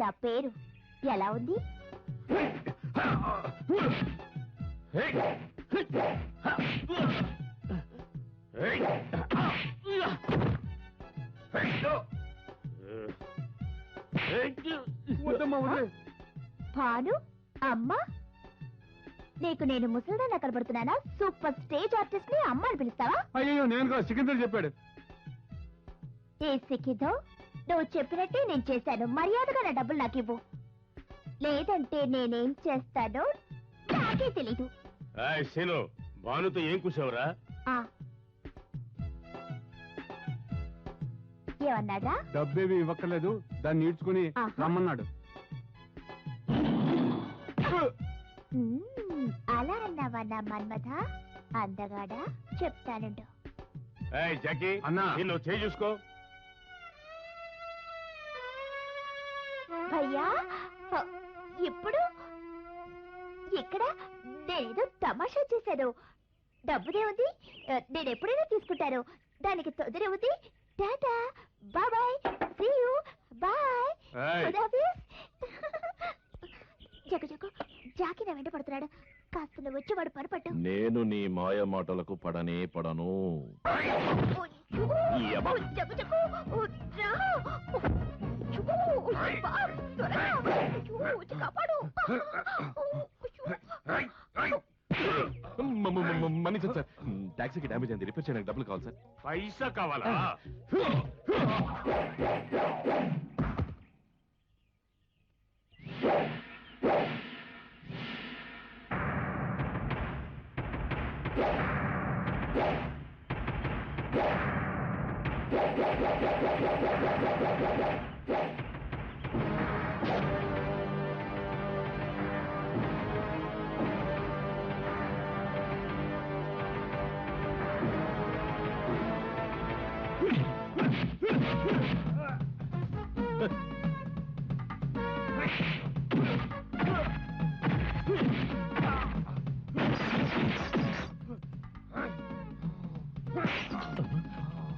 నా పేరు. ఎలా ఉంది? భాను అమ్మ, నీకు నేను ముసలిదాన్ని కనబడుతున్నానా? సూపర్ స్టేజ్ ఆర్టిస్ట్ ని అమ్మ అని పిలుస్తావా? అయ్యో నేను కాదు, సికిందర్ చెప్పాడు. ఏ సిక్కిదో, నువ్వు చెప్పినట్టే నేను చేశాను. మర్యాదగా నా డబ్బులు నాకు ఇవ్వు, లేదంటే నేనేం చేస్తానో నాకే తెలీదు. శీను, భానుతో ఏం కూర్చోవరా? ఏమన్నాడా? డబ్బేవి ఇవ్వక్కర్లేదు, దాన్ని ఈడ్చుకుని రమ్మన్నాడు. అలా అన్నావా నా మన్మథ అందగాడా? చెప్తానుండు. జాకీ అన్నా, నిన్ను చేయి చూసుకో. భయ్యా ఇప్పుడు ఇక్కడ నేనేదో తమాషా చేశాను. డబ్బుదే ఉంది, నేను ఎప్పుడైనా తీసుకుంటాను. దానికి తొందర ఉంది. Tata, bye, see you, bye. Jaggu Jaggu, Jackie నా వెంట పడుతున్నాడు. కాస్త నువ్వు వచ్చి వాడు పరపట్టు. నేను నీ మాయ మాటలకు పడనే పడను. జగ్గు జగ్గు, కాపాడు. మన్నించండి సార్, టాక్సీకి డ్యామేజ్ అయింది, రిపేర్ చేయడానికి డబ్బులు కావాలి సార్. పైసా కావాలా?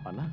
అన్నా,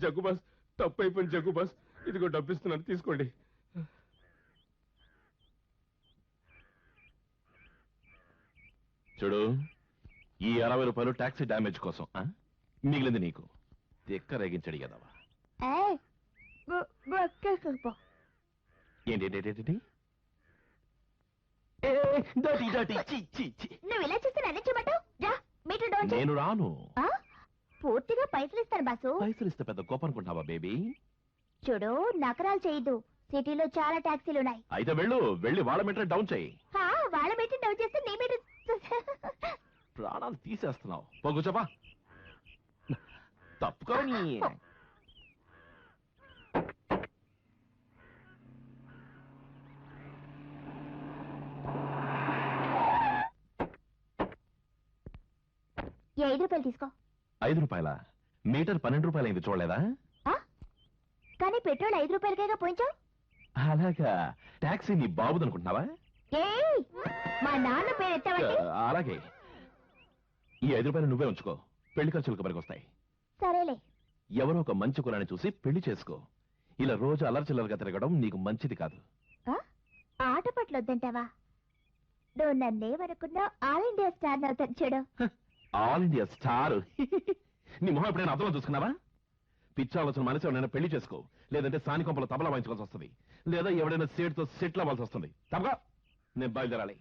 జగ్గు బాస్, తప్పు అయిపోయింది జగ్గు బాస్. ఇదిగో డబ్బిస్తున్నాను, తీసుకోండి. చూడు, ఈ 60 రూపాయలు టాక్సీ డ్యామేజ్ కోసం, మిగిలింది నీకు. ఎక్క రేగించడి కదవా. ఏంటి నేను రాను. పూర్తిగా పైసలు ఇస్తాను బాసు. పైసలు ఇస్తే పెద్ద గొప్ప అనుకుంటావా బేబీ? చూడు, నకరాలు చేయదు. సిటీలో చాలా టాక్సీలు ఉన్నాయి. అయితే వెళ్ళి వాళ్ళ మీటర్ డౌన్ చేయి. వాళ్ళ మీటర్ డౌన్ చేస్తే నీ మీటర్ ప్రాణాలు తీసేస్తున్నావు. పొగ్గు చెప్పా, తప్పుకోని. ఈ 5 రూపాయలు తీసుకో. 5 రూపాయల మీటర్ 12 రూపాయలు అయింది, చూడలేదా? కానీ పెట్రోల్ 5 రూపాయలకేగా పోయించావు. అలాగా, టాక్సీ నీ బాబుది అనుకుంటున్నావా? మా నాన్న పేరు ఎత్తావంటే అలాగే. ఈ 5 రూపాయలు నువ్వే ఉంచుకో, పెళ్లి ఖర్చులకు పనికొస్తాయి. సరేలే. ఎవరో ఒక మంచి కులాన్ని చూసి పెళ్లి చేసుకో. ఇలా రోజు అల్లరిచిల్లరగా తిరగడం నీకు మంచిది కాదు. ఆట పట్ల వద్దంటావా? నువ్వు నన్నేమనుకున్నా ఆల్ ఇండియా స్టార్ అవుతాను చూడు. All India star? నీ మొహం ఎప్పుడైనా అర్థంలో చూసుకున్నావా? పిచ్చి ఆలోచన మనసు ఎవరైనా పెళ్లి చేసుకో, లేదంటే సాని కొంపల తబలా వాయించుకోవాల్సి వస్తుంది, లేదా ఎవడైనా సేటుతో సెటిల్ అవ్వాల్సి వస్తుంది. తప్పగా నేను బయలుదేరాలి.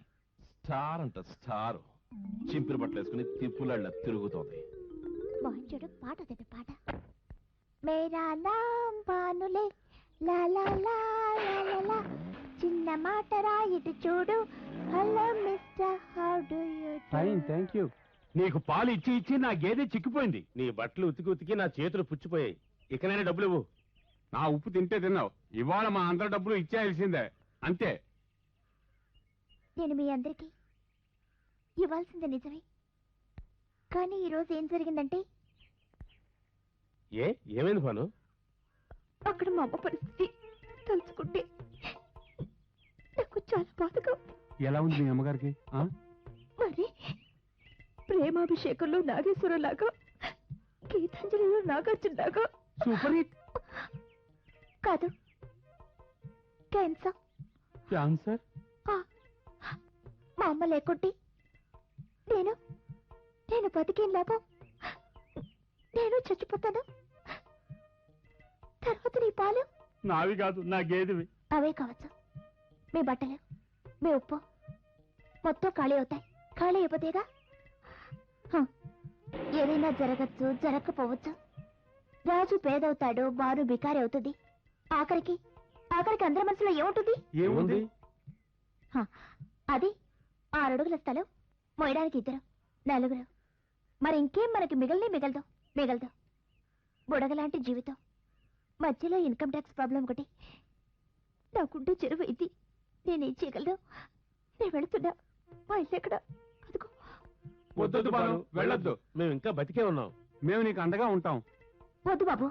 స్టార్ అంట స్టార్, చింపిరి బట్టలు వేసుకుని తిప్పులాళ్ళ తిరుగుతోంది. చూడు పాట అదే పాట. మేరా నామ్ బానులే లా లా లా లా లా, చిన్న మాట రాయిటు చూడు, hello mister how do you fine, thank you. నీకు పాలు ఇచ్చి ఇచ్చి నా గేదె చిక్కిపోయింది. నీ బట్టలు ఉతికి ఉతికి నా చేతులు పుచ్చిపోయాయి. ఇకనైనా డబ్బులు ఇవ్వు. నా ఉప్పు తింటే తిన్నావు, ఇవాళ మా అందరి డబ్బులు ఇచ్చేయాల్సిందే, అంతే. నేను మీ అందరికి ఇవ్వాల్సిందే నిజమే, కానీ ఈరోజు ఏం జరిగిందంటే ఏమైంది భాను? అక్కడ మా అమ్మ పరిస్థితి తలుచుకుంటే నాకు చాలా బాధగా ఉంది. ఎలా ఉంది మీ అమ్మగారికి? మరి ప్రేమాభిషేకంలో నాగేశ్వరలాగా, గీతాంజలిలో నాగార్జునలాగా సూపర్ హిట్. కాదు, క్యాన్సర్. క్యాన్సర్? మా అమ్మ లేకుంటే నేను నేను బతికేం లాభం? నేను చచ్చిపోతాను. తర్వాత నీ పాలు నావి కాదు, నా గేదెవి. అవే కావచ్చు. మీ బట్టలు, మీ ఉప్పు మొత్తం ఖాళీ అవుతాయి. ఖాళీ అయిపోతేగా ఏదైనా జరగచ్చు, జరగకపోవచ్చు. రాజు పేదవుతాడు, బారు బికారి అవుతుంది. ఆఖరికి అందరి మనసులో ఏముంటుంది? ఏముంది? అది 6 అడుగుల స్థలం, మోయడానికి 2, 4. మరి ఇంకేం మనకి మిగలదు. బుడగలాంటి జీవితం, మధ్యలో ఇన్కమ్ ట్యాక్స్ ప్రాబ్లం ఒకటి. నాకుంటే చెరువు ఇది. నేనేం చేయగలను? నేను వెళుతున్నా. మా ఇల్లు ఎక్కడ? అదిగో. వద్దొద్దు బాను, వెళ్ళొద్దు. మేము ఇంకా బతికే ఉన్నాం. మేము నీకు అండగా ఉంటాం. వద్దు బాబు,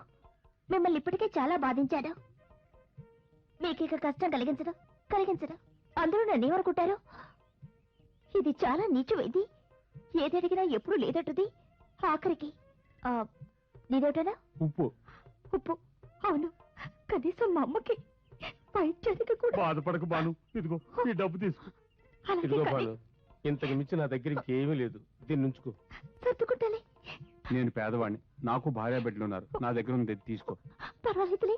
మిమ్మల్ని ఇప్పటికే చాలా బాధించాను. మీకిక కష్టం కలిగించడం అందరూ నన్ను ఏమనుకుంటారు? ఇది చాలా నీచమైంది. ఏది అడిగినా ఎప్పుడు లేదట్టుది. ఆఖరికి నీదేటనా? ఉప్పు. అవును, కనీసం మా అమ్మకి వైద్యానికి కూడా. బాధపడకు బాను, ఇదిగో ఈ డబ్బు తీసుకో. ఇదిగో భాను, ఇంతకు మించి నా దగ్గర ఇంకేమీ లేదు. దీన్ని ఉంచుకో. సర్దుకుంటాలే. నేను పేదవాడిని, నాకు భార్య బిడ్డలు ఉన్నారు. నా దగ్గర ఉంది, తీసుకో. పర్వాలేదులే.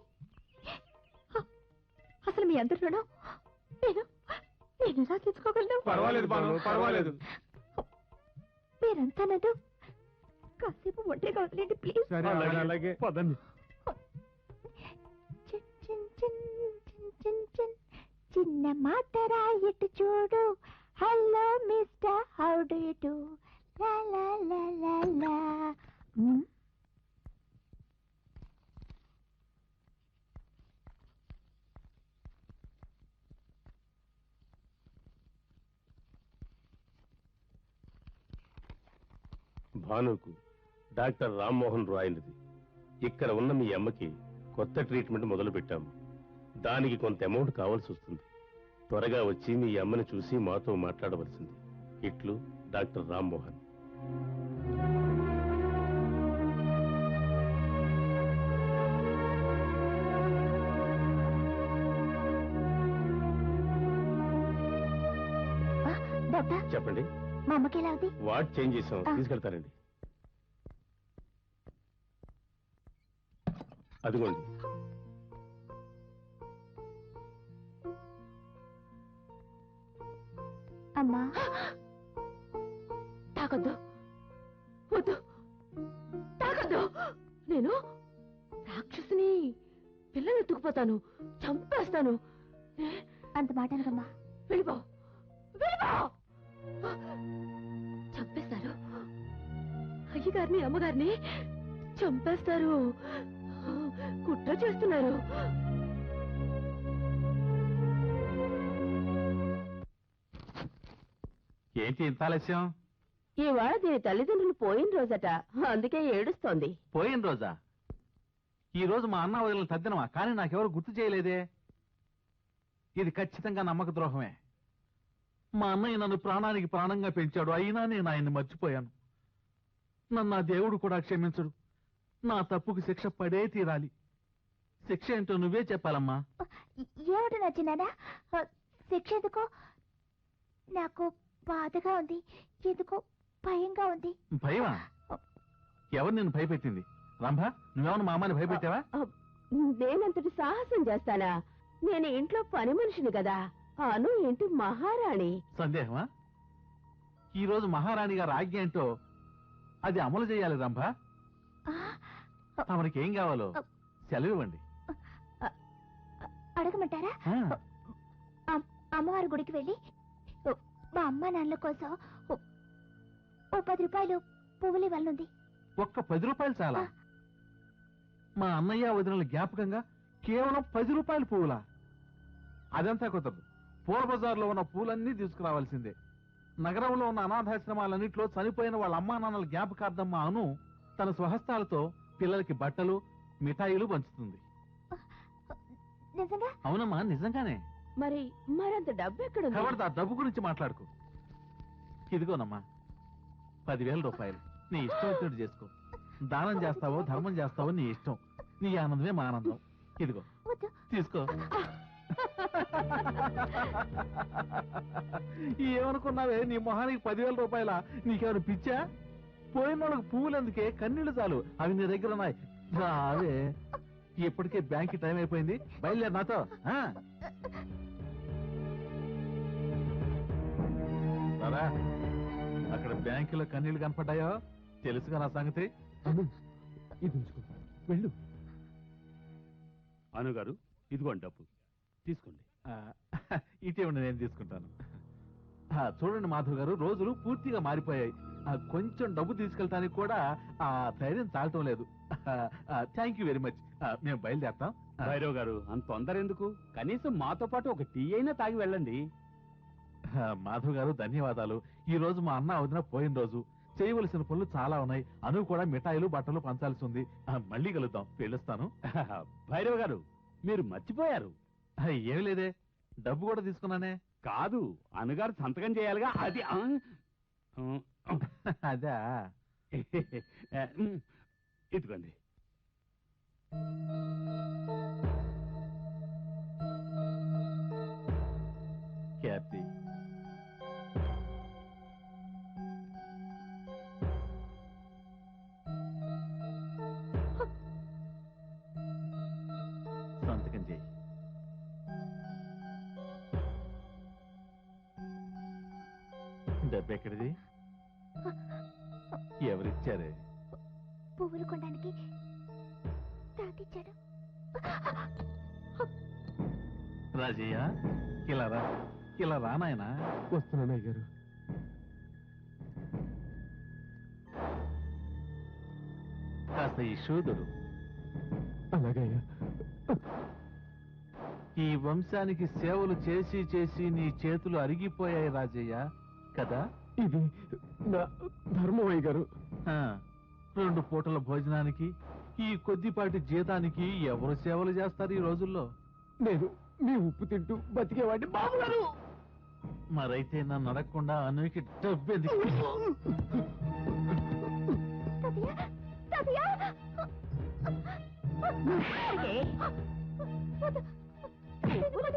అసలు మీ అందరిలోనూ నేను ఎలా తీసుకోగలను? పర్వాలేదు బాను, పర్వాలేదు. మీరంతా నన్ను కాసేపు ఒంటరిగా వదిలేండి ప్లీజ్. సరే, అలాగే పదండి. చిన్న మాట రాయిటు చూడు, hello mister how do you do, లా లా లా లా లా. భానుకు డాక్టర్ రామ్మోహన్ రాయనిది. ఇక్కడ ఉన్న మీ అమ్మకి కొత్త ట్రీట్మెంట్ మొదలు పెట్టాము. దానికి కొంత అమౌంట్ కావాల్సి వస్తుంది. త్వరగా వచ్చి మీ అమ్మని చూసి మాతో మాట్లాడవలసింది. ఇట్లు డాక్టర్ రామ్మోహన్. డాక్టర్ చెప్పండి. మా అమ్మకి ఎలా ఉంది? వార్డ్ చేంజ్ చేసాం, తీసుకెళ్తారండి. అదిగోండి. అమ్మా తాగొద్దు, వద్దు, తాగొద్దు. నేను రాక్షసుని, పిల్లలు ఎత్తుకుపోతాను, చంపేస్తాను. అంత మాట అనకమ్మా. వెళ్ళిపో. చంపేస్తారు. అయ్యగారిని అమ్మగారిని చంపేస్తారు. కుట్ర చేస్తున్నారు. ఏంటి ఇంత ఆలస్యం? ఇవాళ దీని తల్లిదండ్రులు పోయిన రోజట, అందుకే ఏడుస్తోంది. పోయిన రోజా? ఈ రోజు మా అన్న వదిలిన తద్దినమా, కానీ నాకెవరు గుర్తు చేయలేదే. ఇది ఖచ్చితంగా నమ్మక ద్రోహమే. మా అన్నయ్య నన్ను ప్రాణానికి ప్రాణంగా పెంచాడు, అయినా నేను ఆయన్ని మర్చిపోయాను. నన్ను ఆ దేవుడు కూడా క్షమించడు. నా తప్పుకు శిక్ష పడే తీరాలి. శిక్ష ఏంటో నువ్వే చెప్పాలమ్మా. ఏమిటి నచ్చినాడా? శిక్ష ఎందుకో? నాకు బాధగా ఉంది, ఎందుకో భయంగా ఉంది. భయమా? ఎవరు నిన్ను భయపెట్టింది? రంభ నువ్వేమన్నా మా అమ్మని భయపెట్టావా? నేనంతటి సాహసం చేస్తానా? నేను ఇంట్లో పని మనిషిని కదా. అను ఇంటి మహారాణి. సందేహమా? ఈ రోజు మహారాణి గారు ఆజ్ఞ ఏంటో అది అమలు చేయాలి రంభ. తమరికి ఏం కావాలో సెలవు ఇవ్వండి. అడగమంటారా? అమ్మవారి గుడికి వెళ్ళి మా అమ్మ నాన్నల కోసం ఓ 10 రూపాయలు పువ్వులు ఇవ్వాలనుంది. ఒక్క 10 రూపాయలు చాలా? మా అన్నయ్య వదినల జ్ఞాపకంగా కేవలం 10 రూపాయల పువ్వులా? అదంతా కుదరదు. పూల బజార్లో ఉన్న పూలన్నీ తీసుకురావాల్సిందే. నగరంలో ఉన్న అనాథాశ్రమాలన్నింటిలో చనిపోయిన వాళ్ళ అమ్మా నాన్నల జ్ఞాపకార్థం మా అను తన స్వహస్తాలతో పిల్లలకి బట్టలు మిఠాయిలు పంచుతుంది. నిజంగా? అవునమ్మా, నిజంగానే. మరంత డబ్బు ఎక్కడ? ఆ డబ్బు గురించి మాట్లాడుకో. ఇదిగోనమ్మా 10,000 రూపాయలు. నీ ఇష్టం వచ్చినట్టు చేసుకో. దానం చేస్తావో ధర్మం చేస్తావో నీ ఇష్టం. నీ ఆనందమే మా ఆనందం. ఇదిగో తీసుకో. ఏమనుకున్నావే? నీ మొహానికి 10,000 రూపాయల? నీకెవరు పిచ్చా? పోయిన వాళ్ళకి పువ్వులు ఎందుకే? కన్నీళ్లు చాలు, అవి నీ దగ్గర ఉన్నాయి. రావే, ఇప్పటికే బ్యాంక్ టైం అయిపోయింది. బయలుదేరు నాతో. రారా. అక్కడ బ్యాంకులో కన్నీళ్లు కనపడ్డాయో తెలుసుగా నా సంగతి. ఇది ఉంచుకో, వెళ్ళు. అనుగారు ఇదిగోండి డబ్బు తీసుకోండి. ఇటీవండి, నేను తీసుకుంటాను. చూడండి మాధవ్ గారు, రోజులు పూర్తిగా మారిపోయాయి. కొంచెం డబ్బు తీసుకెళ్ళటానికి కూడా ఆ ధైర్యం చాలటం లేదు. Thank you very much. మేము బయలుదేరతాం. భైరవ్ గారు అంత తొందర ఎందుకు? కనీసం మాతో పాటు ఒక టీ అయినా తాగి వెళ్ళండి. మాధవ్ గారు ధన్యవాదాలు. ఈ రోజు మా అన్న వదిన పోయిన రోజు. చేయవలసిన పనులు చాలా ఉన్నాయి. అను కూడా మిఠాయిలు బట్టలు పంచాల్సి ఉంది. మళ్ళీ కలుద్దాం. వెళ్ళొస్తాను. భైరవ్ గారు మీరు మర్చిపోయారు. ఏమి లేదే, డబ్బు కూడా తీసుకున్నానే. కాదు, అనుగారు సంతకం చేయాలిగా, అది. అదా? ఇదిగోండి. కీర్తి, సంతకం చేయి. డబ్బు ఎక్కడిది? ఎవరిచ్చారే? పువ్వులు కొనడానికి తాతిచ్చాడు. రాజయ్య, ఇలా రా. ఇలా రా నాయనా. వస్తున్నాను అయ్యారు. కాస్త ఈ షూదుడు. అలాగయ్యా. ఈ వంశానికి సేవలు చేసి చేసి నీ చేతులు అరిగిపోయాయి రాజయ్య కదా. ఇది నా ధర్మం అయ్యగారు. 2 పూటల భోజనానికి ఈ కొద్దిపాటి జీతానికి ఎవరు సేవలు చేస్తారు ఈ రోజుల్లో? నేను మీ ఉప్పు తింటూ బతికేవాడిని బాబుగారు. మరైతే నన్ను అడగకుండా అనుకి డబ్బెందుకు?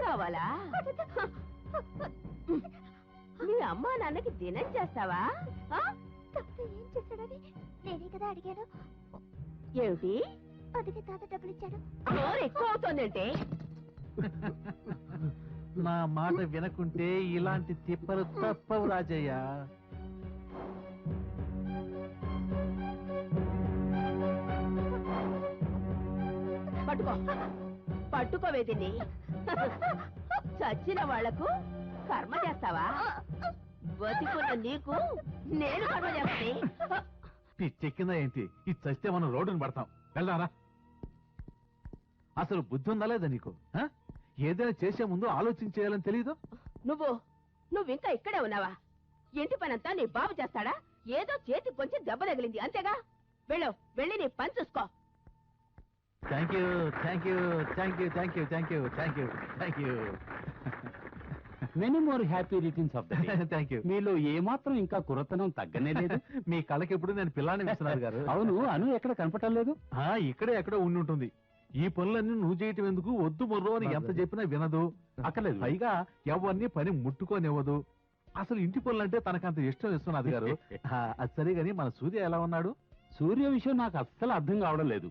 కావాలా? మీ అమ్మా నాన్నకి దినం చేస్తావా? ఏం చేశాడని నేనే కదా అడిగాను. ఏమిటి? అందుకే తాత డబ్బులు ఇచ్చాడు. ఎక్కువ అవుతుందంటే నా మాట వినకుంటే ఇలాంటి తిప్పలు తప్పవు రాజయ్య. పట్టుకోవే దీన్ని. చచ్చిన వాళ్లకు కర్మ చేస్తావా? బతికున్న నీకు నేను కర్మ చేస్తే పిచ్చెక్కిందా ఏంటి? ఇది చస్తే మనం రోడ్డును పడతాం. వెళ్దారా. అసలు బుద్ధి ఉందా లేదా నీకు? ఏదైనా చేసే ముందు ఆలోచించేయాలని తెలీదు? నువ్వు ఇంకా ఇక్కడే ఉన్నావా? ఇంటి పనంతా నీ బాబు చేస్తాడా? ఏదో చేతికి కొంచెం దెబ్బ తగిలింది అంతేగా. వెళ్ళి నీ పని చూసుకో. Thank you, thank you, thank you, thank you, thank you, thank you, thank you. Many more happy returns of the day. Thank you. మీలో ఏమాత్రం ఇంకా కురతనం తగ్గనే లేదు. మీ కళ్ళకి ఎప్పుడు నేను పిల్లాన్ని విశ్వనాథ్ గారు. అవును, అను ఎక్కడ కనపడటం లేదు. ఇక్కడే ఎక్కడో ఉండి ఉంటుంది. ఈ పనులన్నీ నువ్వు చేయటం ఎందుకు? వద్దు మొర్రో అని ఎంత చెప్పినా వినదు. అక్కర్లేదు. పైగా ఎవరిని పని ముట్టుకోనివ్వదు. అసలు ఇంటి పనులంటే తనకంత ఇష్టం విశ్వనాథ్ గారు. అది సరే గాని మన సూర్య ఎలా ఉన్నాడు? సూర్య విషయం నాకు అస్సలు అర్థం కావడం లేదు.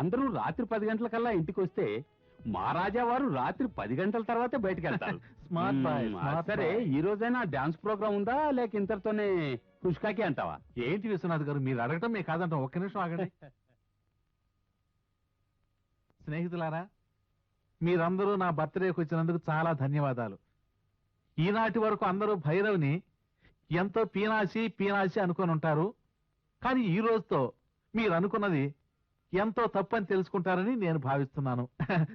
అందరూ రాత్రి 10 గంటలకల్లా ఇంటికి వస్తే మా రాజా వారు రాత్రి 10 గంటల తర్వాతే బయటకు వెళ్తారు. స్మార్ట్ బాయ్, స్మార్ట్ సరే బాయ్. ఈ రోజైనా డాన్స్ ప్రోగ్రామ్ ఉందా లేక ఇంతటితోనే పుష్కాకి అంటావా? ఏంటి విశ్వనాథ్ గారు, మీరు అడగటం మీకు కాదంటాం. ఒక్క నిమిషం ఆగండి. స్నేహితులారా, మీరందరూ నా బర్త్డేకి వచ్చినందుకు చాలా ధన్యవాదాలు. ఈనాటి వరకు అందరూ భైరవ్ని ఎంతో పీనాసి పీనాసి అనుకొని ఉంటారు. కానీ ఈ రోజుతో మీరు అనుకున్నది ఎంతో తప్పని తెలుసుకుంటారని నేను భావిస్తున్నాను.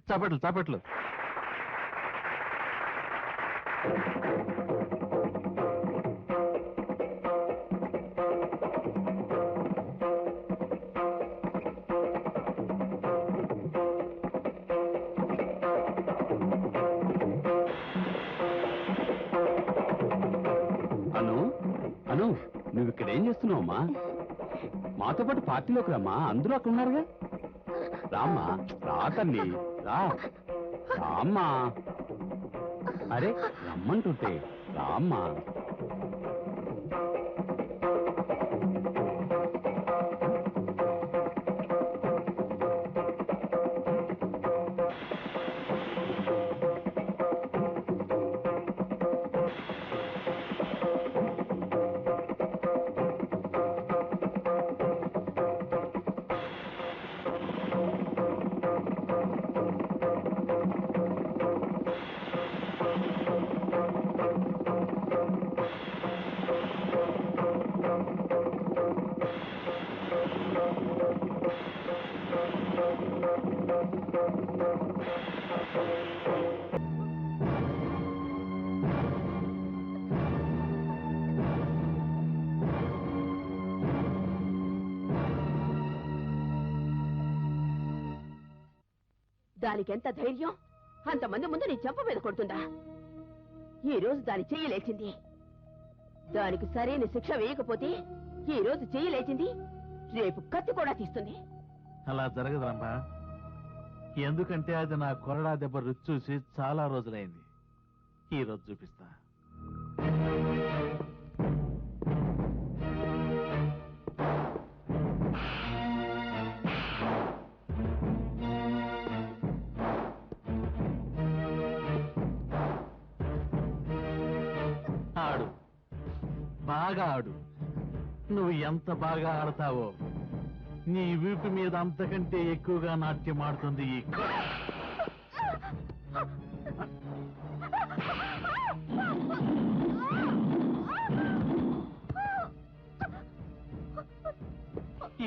చప్పట్లు చప్పట్లు. అను అను నువ్వు ఇక్కడ ఏం చేస్తున్నావమ్మా? మాతో పాటు పార్టీలోకి రమ్మా, అందరూ అక్కడ ఉన్నారుగా. రామ్మా, రా తల్లి, రా రామ్మా. అరే రమ్మంటుంటే రామ్మా. దానికెంత ధైర్యం? అంతమంది ముందు నీ చెంప మీద కొడుతుందా? ఈ రోజు దాని చెయ్యి లేచింది. దానికి సరైన శిక్ష వేయకపోతే ఈ రోజు చెయ్యి లేచింది, రేపు కత్తి కూడా తీస్తుంది. అలా జరగదమ్మా. ఎందుకంటే అది నా కొరడా దెబ్బ రుచి చూసి చాలా రోజులైంది. ఈ రోజు చూపిస్తా. ఆడు, బాగా ఆడు. నువ్వు ఎంత బాగా ఆడతావో నీ వీపు మీద అంతకంటే ఎక్కువగా నాట్యం ఆడుతుంది ఈ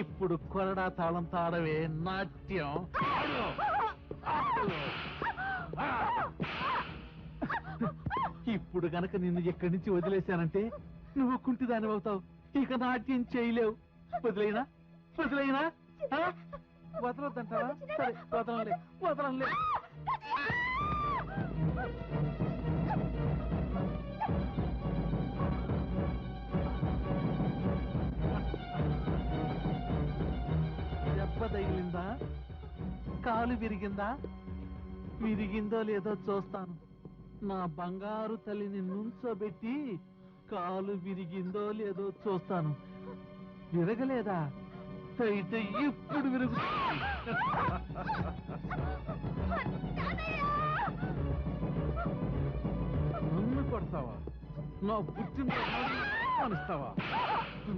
ఇప్పుడు కొరడా తాళంతో ఆడవే నాట్యం. ఇప్పుడు గనక నిన్ను ఎక్కడి నుంచి వదిలేశానంటే నువ్వు కుంటిదాని అవుతావు. ఇక నాట్యం చేయలేవు. వదిలేనా వదిలేనా? వదలొద్దంటావా? సరే వదలంలే వదలంలే. దెబ్బ తగిలిందా? కాలు విరిగిందా? విరిగిందో లేదో చూస్తాను. నా బంగారు తల్లిని నుంచోబెట్టి కాలు విరిగిందో లేదో చూస్తాను. విరగలేదా? అయితే ఇప్పుడు విరుగుతుంది. నన్ను కొడతావా? నా పుట్టిన అనిస్తావా?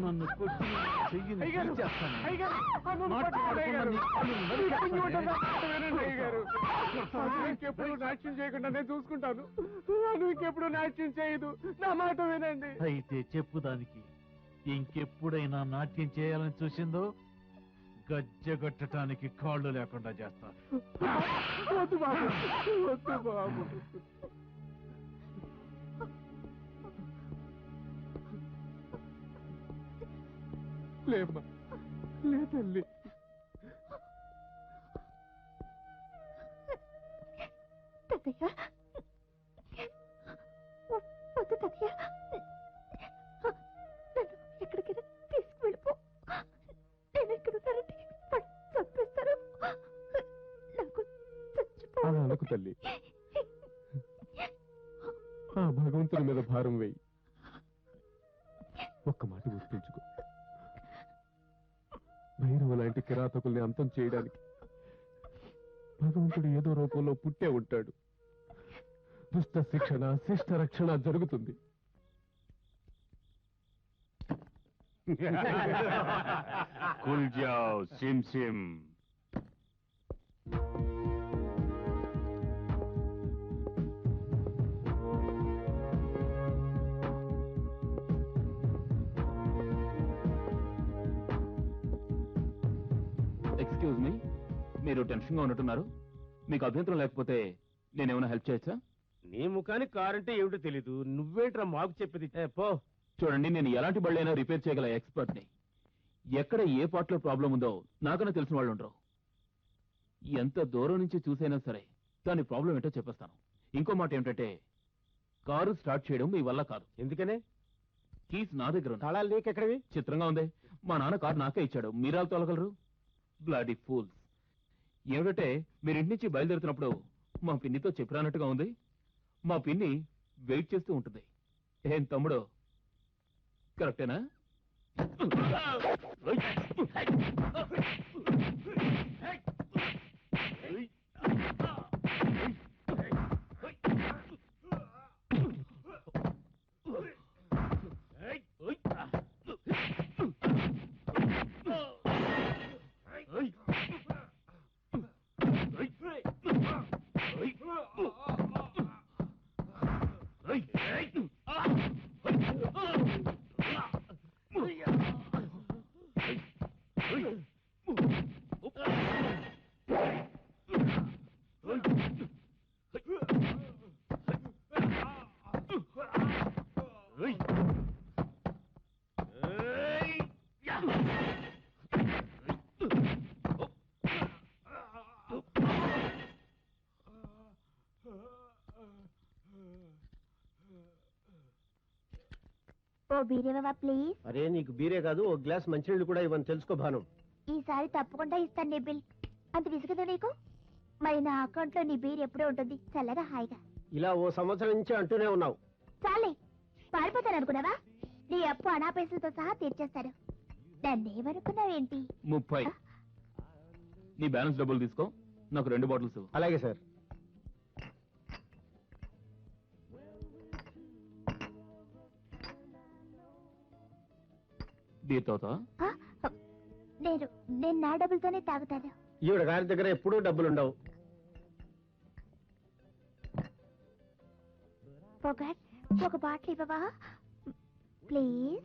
నన్ను కొట్టి చెయ్యిని చేస్తాను. ఇంకెప్పుడు నాట్యం చేయకుండా నేను చూసుకుంటాను. ఇంకెప్పుడు నాట్యం చేయదు. నా మాట వినండి. అయితే చెప్పు దానికి. ఇంకెప్పుడైనా నాట్యం చేయాలని చూసిందో గజ్జగట్టడానికి కాళ్ళు లేకుండా చేస్తా. వద్దు బాబు, వద్దు బాబు. లేమ్మా, లే తల్లి. తాతయ్య, వద్దు తాతయ్య, నన్ను ఎక్కడికైనా తీసుకువెళ్ళిపో. నేను ఇక్కడ ఉన్నానంటే చంపేస్తారు. నాకు చచ్చిపో. అలా అనకు తల్లి. ఆ భగవంతుని మీద భారం వేయి. ఒక్క మాట గుర్తుంచుకో, భైరవ లాంటి కిరాతకుల్ని అంతం చేయడానికి భగవంతుడు ఏదో రూపంలో పుట్టే ఉంటాడు. దుష్ట శిక్షణ శిష్ట రక్షణ జరుగుతుంది. కుల్ జావ్ సిమ్ సిమ్. ఎక్స్క్యూజ్ మీ, మీరు టెన్షన్ గా ఉన్నట్టున్నారు. మీకు అభ్యంతరం లేకపోతే నేనేమైనా హెల్ప్ చేయొచ్చా? నీ ముఖానికి కారంటే ఏమిటో తెలీదు, నువ్వేంట్రా మాకు చెప్పేది? పో. చూడండి, నేను ఎలాంటి బళ్ళైనా రిపేర్ చేయగల ఎక్స్పర్ట్ని. ఎక్కడ ఏ పార్ట్లో ప్రాబ్లం ఉందో నాకన్నా తెలిసిన వాళ్ళు ఉండరు. ఎంత దూరం నుంచి చూసైనా సరే దాని ప్రాబ్లం ఏంటో చెప్పేస్తాను. ఇంకో మాట ఏమిటంటే, కారు స్టార్ట్ చేయడం మీ వల్ల కాదు. ఎందుకనే? కీస్ నా దగ్గర ఉన్నాయి. తాళాలు నీకెక్కడవి? చిత్రంగా ఉంది. మా నాన్న కారు నాకే ఇచ్చాడు, మీరాలు తోలగలరు? Bloody fools. ఏమిటంటే, మీరు ఇంటి నుంచి బయలుదేరుతున్నప్పుడు మా పిన్నితో చెప్పిరానట్టుగా ఉంది. మా పిన్ని వెయిట్ చేస్తూ ఉంటుంది. ఏం తమ్ముడు, కరెక్టేనా? ఓ బీరేవా ప్లీజ్. అరే నీకు బీరే కాదు, ఓ గ్లాస్ మంచినీళ్ళు కూడా ఇవ్వని తెలుసుకో భానం. ఈసారి తప్పకుండా ఇస్తాను నీ బిల్. అంత విసుగదు నీకు? మరి నా అకౌంట్ లో నీ బీర్ ఎప్పుడూ ఉంటుంది, చల్లగా హాయిగా. ఇలా ఓ సంవత్సరం నుంచి అంటూనే ఉన్నావు. చాలే, పారిపోతాను అనుకున్నావా? నీ అప్పు అనాపైసలతో సహా తీర్చేస్తాడు. నన్నేమనుకున్నావేంటి? 30. నీ బ్యాలెన్స్ డబ్బులు తీసుకో, నాకు 2 బాటిల్స్. అలాగే సార్. బీర్ తాగుతావా? ఆ, నేను నేను నా డబ్బులతోనే తాగుతాను. ఈవిడ గారి దగ్గర ఎప్పుడూ డబ్బులుండవు. ఒక బాటిల్ ఇవ్వవా ప్లీజ్?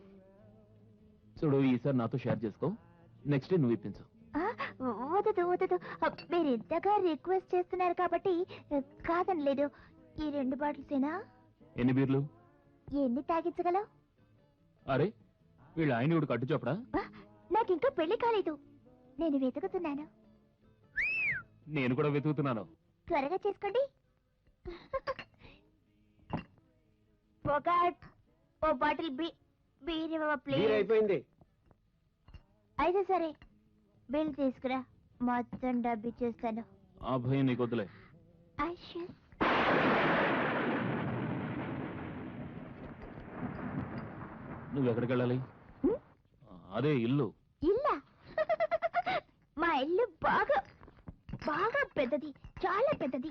చూడు, ఈసారి నాతో షేర్ చేసుకో, నెక్స్ట్ డే నువ్వు ఇప్పించు. వదదు వదదు, మీరు ఇంతగా రిక్వెస్ట్ చేస్తున్నారు కాబట్టి కాదనలేదు. ఈ 2 బాటిల్సేనా? ఎన్ని బీర్లు? ఎన్ని తాగించగలవు? అరే, వీళ్ళ ఆయన ఇవిడు కట్టు చెప్పడా? నాకు ఇంకా పెళ్లి కాలేదు, నేను వెతుకుతున్నాను. నేను కూడా వెతుకుతున్నాను. త్వరగా చేసుకోండి. ఓ బాటిల్ బీర్ ఇవ్వవా బీర్ ప్లీజ్? అయిపోయింది. అయితే సరే, బిల్ తీసుకురా, మొత్తం డబ్బు ఇచ్చేస్తాను. ఆ భయం నీకు వద్దులే. నువ్వు ఎక్కడికి వెళ్ళాలి? అదే ఇల్లు. ఇల్లా? మా ఇల్లు బాగా బాగా పెద్దది, చాలా పెద్దది.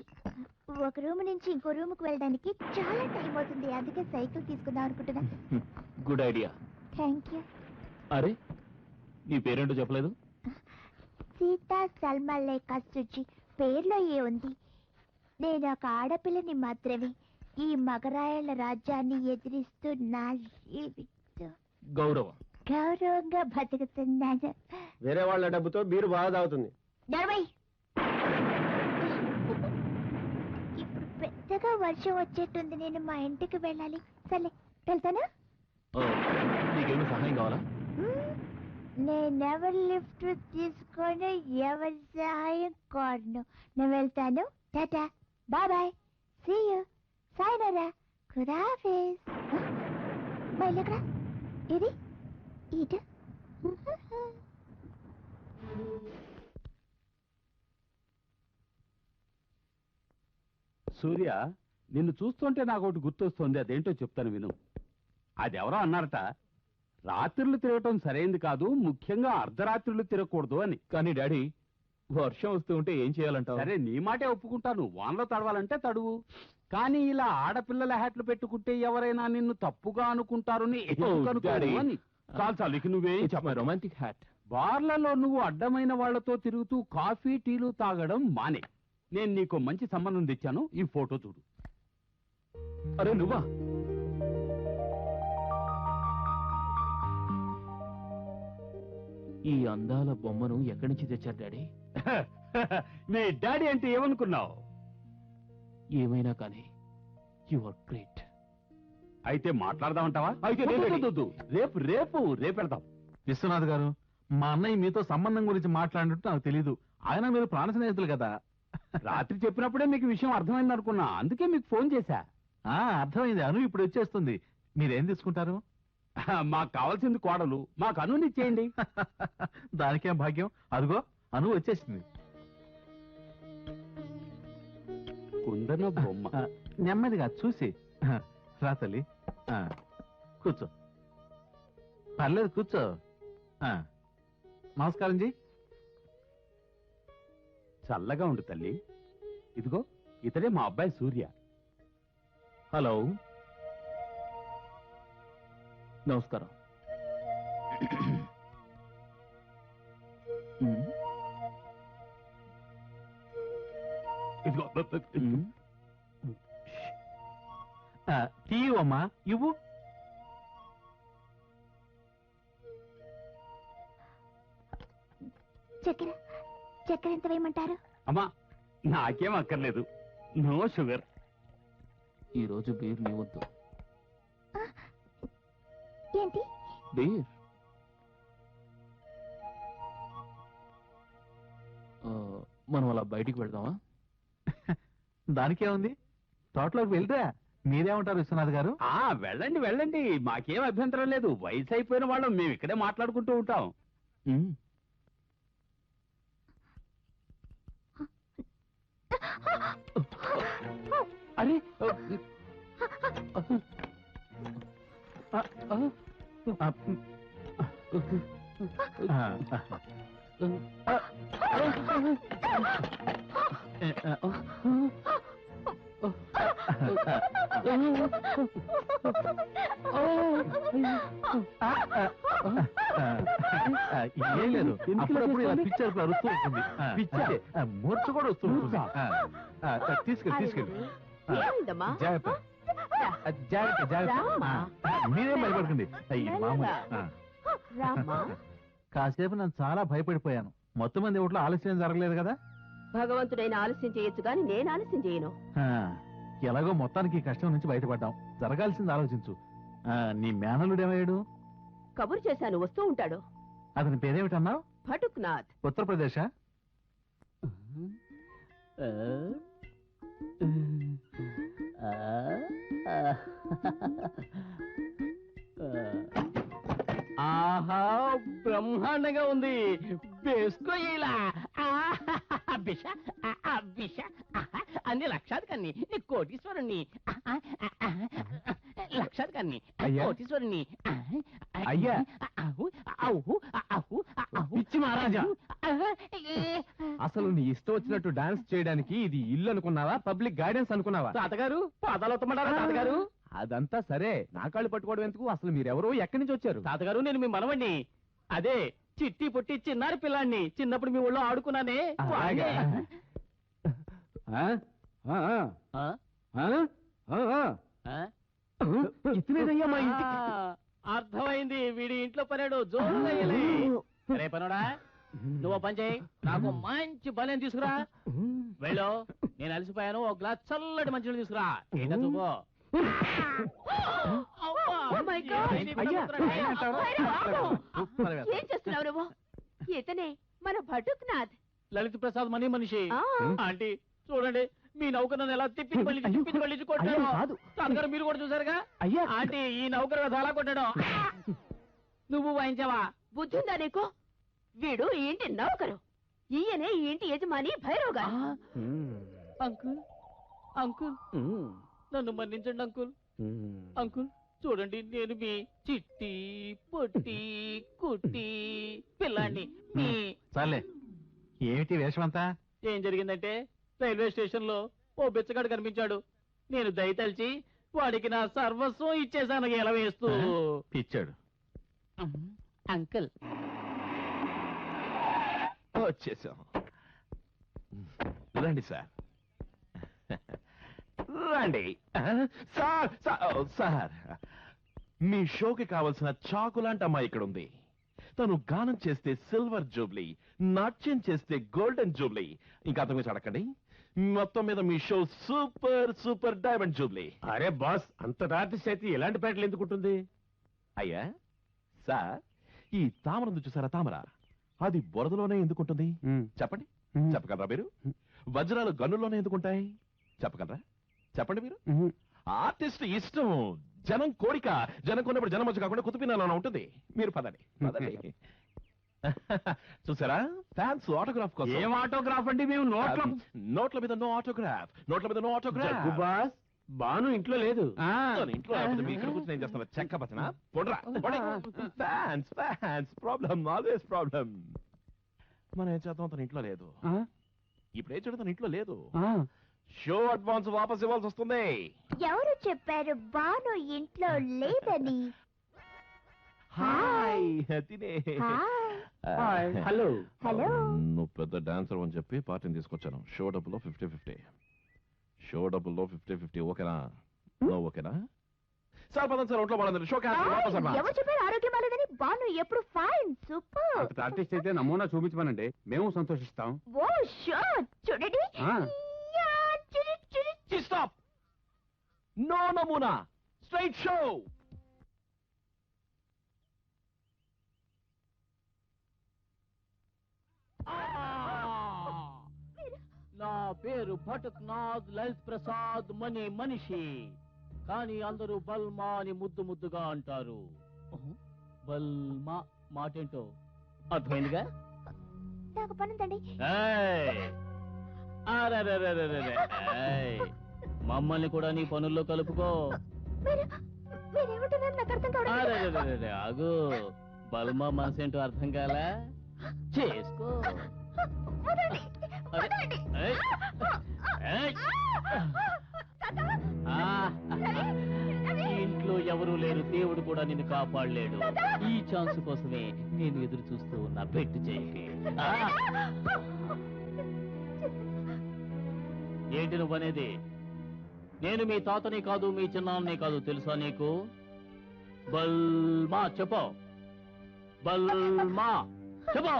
ఒక రూమ్ నుంచి ఇంకో రూమ్ కు వెళ్ళడానికి చాలా టైం అవుతుంది. అందుకే సైకిల్ తీసుకుందాం అనుకుంటున్నా. Good idea. Thank you. అరే, నీ పేరేంటో చెప్పలేదు? సీతా సల్మా లేక సుచి. పేర్లో ఏ ఉంది? నేను ఒక ఆడపిల్లని మాత్రమే. ఈ మగరాయల రాజ్యాన్ని ఎదిరిస్తూ నా జీవితం గౌరవంగా బతుకుతున్నాను. వేరే వాళ్ళ డబ్బుతో బీరు బాగా తాగుతుంది. ఇప్పుడు పెద్దగా వర్షం వచ్చేట్టుంది, నేను మా ఇంటికి వెళ్ళాలి. సరే వెళ్తానా? నీకేమైనా సహాయం కావాలా? నేనెవరి లిఫ్ట్ తీసుకొని ఎవరి సహాయం కోరను. నేను వెళ్తాను. Tata, bye bye, see you, సాయినరా, ఖుదాఫిజ్. మా ఇల్లు ఎక్కడ? ఇది ఇటు. సూర్య, నిన్ను చూస్తుంటే నాకు ఒకటి గుర్తొస్తుంది. అదేంటో చెప్తాను విను. అదెవరో అన్నారట, రాత్రులు తిరగటం సరైంది కాదు, ముఖ్యంగా అర్ధరాత్రులు తిరగకూడదు అని. కానీ డాడీ, వర్షం వస్తూ ఉంటే ఏం చేయాలంటావు? సరే నీ మాటే ఒప్పుకుంటాను, వానలో తడవాలంటే తడువు. కానీ ఇలా ఆడపిల్లల హ్యాట్లు పెట్టుకుంటే ఎవరైనా నిన్ను తప్పుగా అనుకుంటారని ఎందుకు అనుకోను డాడీ. అని. చాలు చాలు, ఇక నువ్వేం చెప్పు. Romantic hat. బార్లలో నువ్వు అడ్డమైన వాళ్లతో తిరుగుతూ కాఫీ టీలు తాగడం మానే. నేను నీకు మంచి సంబంధం తెచ్చాను, ఈ ఫోటో చూడు. అరే నువ్వా? ఈ అందాల బొమ్మను ఎక్కడి నుంచి తెచ్చారు డాడీ? నీ డాడీ అంటే ఏమనుకున్నావు? ఏమైనా కానీ యు ఆర్ గ్రేట్. అయితే మాట్లాడదామంటావా? అయితే నేను వద్దు, ready. వద్దు, వద్దు. రేపు వెళ్దాం. విశ్వనాథ్ గారు, మా అన్నయ్య మీతో సంబంధం గురించి మాట్లాడినట్టు నాకు తెలీదు. ఆయన మీరు ప్రాణ స్నేహితులు కదా. రాత్రి చెప్పినప్పుడే మీకు విషయం అర్థమైంది అనుకున్నా, అందుకే మీకు ఫోన్ చేశా. అర్థమైంది. అను ఇప్పుడు వచ్చేస్తుంది. మీరేం తీసుకుంటారు? మాకు కావాల్సింది కోడలు, మాకు అనునిచ్చేయండి. దానికేం భాగ్యం. అదిగో అను వచ్చేసింది. కుందన బొమ్మ. నెమ్మదిగా చూసి రా తల్లి. కూర్చో. పర్లేదు, కూర్చో. నమస్కారం జీ. చల్లగా ఉండు తల్లి. ఇదిగో ఇతడే మా అబ్బాయి సూర్య. హలో, నమస్కారం. ఇదిగో టీ అమ్మా, ఇవ్వు. చక్కెర చక్కెర ఎంత వేయమంటారు? అమ్మా, నాకేం అక్కర్లేదు, నో షుగర్. ఈ రోజు బీర్ నీ వద్దు. ఏంటి? బీర్. మనం అలా బయటికి వెళ్దామా? దానికే ఉంది, తోటలోకి వెళ్తా. మీరేమంటారు విశ్వనాథ్ గారు? వెళ్ళండి వెళ్ళండి, మాకేం అభ్యంతరం లేదు. వయసు అయిపోయిన వాళ్ళం, మేము ఇక్కడే మాట్లాడుకుంటూ ఉంటాం. అరే ఏం లేదు, అప్పుడప్పుడు ఇలా పిక్చర్ వస్తూ ఉంటుంది. మూర్చ కూడా వస్తూ ఉంటుంది. తీసుకెళ్ళి ఏమైందమ్మా? జాగ్రత్త జాగ్రత్త జాగ్రత్త. మీరేం భయపడకండి. మామూలు. రామ్మా. కాసేపు నేను చాలా భయపడిపోయాను. మొత్తం మంది ఓట్లో ఆలస్యం జరగలేదు కదా. భగవంతుడైన ఆలస్యం చేయొచ్చు కానీ నేను ఆలస్యం చేయను. ఎలాగో మొత్తానికి ఈ కష్టం నుంచి బయటపడ్డాం. జరగాల్సింది ఆలోచించు. నీ మేనలుడేమయ్యాడు? కబురు చేశాను, వస్తూ ఉంటాడు. అతని పేరేమిటన్నావు? భటుక్నాథ్. ఉత్తరప్రదేశ్. ఆహా, బ్రహ్మాండంగా ఉంది. వేసుకో ఇలా. అన్ని లక్షాధికారిని, నీ కోటీశ్వరుణ్ణి. లక్షాధికారిని, కోటీశ్వరుణ్ణి. అయ్యా, పిచ్చి మహారాజా, అసలు నీ ఇష్టం వచ్చినట్టు డాన్స్ చేయడానికి ఇది ఇల్లు అనుకున్నావా, పబ్లిక్ గైడెన్స్ అనుకున్నావా? తాతగారు పాదాలవుతామంటారా? తాతగారు అదంతా సరే, నా కాళ్ళు పట్టుకోవడం ఎందుకు? అసలు మీరెవరో ఎక్కడి నుంచి వచ్చారు? తాతగారు, నేను మీ మనవణ్ణి. అదే చిట్టి పుట్టి చిన్నారి పిల్లాన్ని. చిన్నప్పుడు మీ ఊళ్ళో ఆడుకున్నానే. అలాగా? ఇతనేనయ్యా మా ఇంటికి. అర్థమైంది, వీడి ఇంట్లో పనాడు జోరుగా ఎయ్యాలి. రే పనోడా, నువ్వు పని చేయి, నాకు మంచి బలం తీసుకురా. వెళ్ళు, నేను అలసిపోయాను. ఒక గ్లాస్ చల్లటి మంచినీళ్ళు తీసుకురా. ఏంటో చూపో. ఏం చేస్తున్నావు నువ్వు? ఇతనే మన భటుక్నాథ్. లలిత్ ప్రసాద్ మనీ మనిషి. ఆ. ఆంటీ చూడండి, మీ నౌక నన్ను ఎలా తిప్పి మళ్ళీ కొట్టాడు. తాతగారు మీరు కూడా చూసారుగా. అయ్యా, ఆంటీ, ఈ నౌకరు అలా కొట్టాడు. నువ్వు వాయించావా? బుద్ధుందా నీకు? వీడు ఈ ఇంటి నౌకరు, ఈయనే ఈ ఇంటి యజమాని భైరవ్ గారు. అంకుల్, అంకుల్, నన్ను మన్నించండి అంకుల్. అంకుల్, చూడండి, నేను మీ చిట్టి పొట్టి కుట్టి పిల్లాన్ని మీ. చాలే, ఏమిటి వేషమంతా? ఏం జరిగిందంటే రైల్వే స్టేషన్ లో ఓ బిచ్చగాడు కనిపించాడు. నేను దయతలిచి వాడికి నా సర్వస్వం ఇచ్చేసాను ఎలవేస్తూ. పిచ్చాడు. అంకుల్ వచ్చేసాం. రండి సార్, రండి. సార్ సార్, మీ షోకి కావలసిన చాకు లాంటి అమ్మాయి ఇక్కడ ఉంది. తను గానం చేస్తే సిల్వర్ జూబ్లీ, నాట్యం చేస్తే గోల్డెన్ జూబ్లీ. ఇంకా అతను గురించి అడగండి. మొత్తం మీద మీ show super super diamond jubilee. అరే బాస్, అంత ఆర్టిస్ట్ అయితే ఎలాంటి పేటలు ఎందుకుంటుంది? అయ్యా సార్, ఈ తామర ఉంది చూసారా, తామర అది బురదలోనే ఎందుకుంటుంది చెప్పండి? చెప్పగలరా మీరు? వజ్రాలు గన్నుల్లోనే ఎందుకుంటాయి చెప్పగలరా? చెప్పండి మీరు. ఆర్టిస్ట్ ఇష్టం, జనం కోరిక. జనం కొన్నప్పుడు జనం వచ్చి కాకుండా కుతుపినాలని ఉంటుంది. మీరు పదండి పదండి. చూసారా, ఫ్యాన్స్ ఆటోగ్రాఫ్ కోసం. ఏం ఆటోగ్రాఫ్ అండి? మేము నోట్ల మీద నో ఆటోగ్రాఫ్, నోట్ల మీద నో ఆటోగ్రాఫ్. బాస్, బాను ఇంట్లో లేదు. ఇంట్లో లేకపోతే మీ ఇక్కడ కూర్చొని ఏం చేస్తున్నా? చెక్క బతనా పొడరా. Fans fans problem, always problem. మనం ఏం చేద్దాం, తన ఇంట్లో లేదు. ఇప్పుడు ఏం చేయడం, తన ఇంట్లో లేదు. షో అడ్వాన్స్ వాపస్ ఇవ్వాల్సి వస్తుంది. ఎవరు చెప్పారు బాను ఇంట్లో లేదని? హాయ్ తినే. హాయ్. హలో. హలో. నువ్వు పెద్ద డాన్సర్ అని చెప్పి పార్టీని తీసుకొచ్చాను. షో డబ్బులో 50-50. షో డబ్బుల్లో 50-50. ఓకేనా? నువ్వు ఓకేనా? సార్ పదండి సార్, ఒంట్లో బాగుందండి. షో క్యాన్సిల్, వాపస్ అడ్వాన్స్. ఎవరు చెప్పారు ఆరోగ్యం బాలేదని? బాను ఎప్పుడు ఫైన్, సూపర్. ఆర్టిస్ట్ అయితే నమూనా చూపించమనండి, మేము సంతోషిస్తాం. ఓ షూర్, చూడండి. యా, చూడు, చూడు. స్టాప్. నో నమూనా, స్ట్రైట్ షో. నా పేరు భటక్నాథ్ లలిత్ ప్రసాద్ మణి మనిషి. కానీ అందరూ బల్మా అని ముద్దు ముద్దుగా అంటారు. బల్మా మాటేంటో అర్థమైందిగా? నాకు పనుందండి. ఏయ్! అరెరెరెరెరెరె. ఏయ్! మమ్మల్ని కూడా నీ పనుల్లో కలుపుకో. మీరేమంటున్నారు నాకు అర్థం కావడం లేదు. అరెరెరెరెరె, ఆగు. బల్మా మనసేంటో అర్థం కాలా? చేసుకో. వదలండి, వదలండి. ఏయ్! ఏయ్! ఈ ఇంట్లో ఎవరూ లేరు, దేవుడు కూడా నిన్ను కాపాడలేడు. ఈ ఛాన్స్ కోసమే నేను ఎదురు చూస్తూ ఉన్నా. బెట్టు చేయకే. ఏంటి నువ్వనేది? నేను మీ తాతని కాదు, మీ చిన్నాన్నని కాదు, తెలుసా నీకు? బల్మా చెప్పు. బల్మా చెప్పు.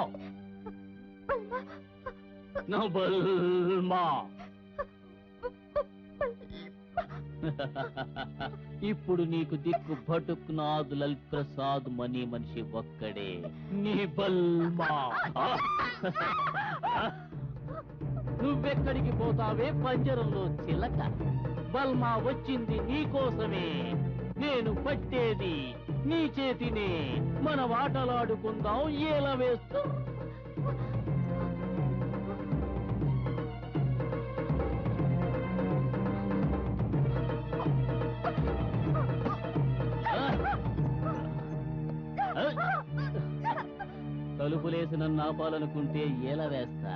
నా బల్మా. ఇప్పుడు నీకు దిక్కు భటుక్నాథ్ లలిత్ ప్రసాద్ మణి మనిషి ఒక్కడే, నీ బల్మా. నువ్వెక్కడికి పోతావే పంజరంలో చిలక? బల్మా వచ్చింది నీకోసమే. నేను పట్టేది నీ చేతినే. మన ఆటలాడుకుందాం ఏల వేస్తూ. తలుపులేసి నన్ను ఆపాలనుకుంటే ఎలా వేస్తా?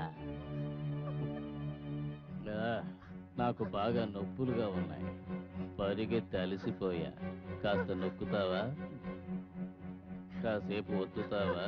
నాకు బాగా నొప్పులుగా ఉన్నాయి. పరిగెత్తి అలసిపోయా. కాస్త నొక్కుతావా? కాసేపు ఒత్తుతావా?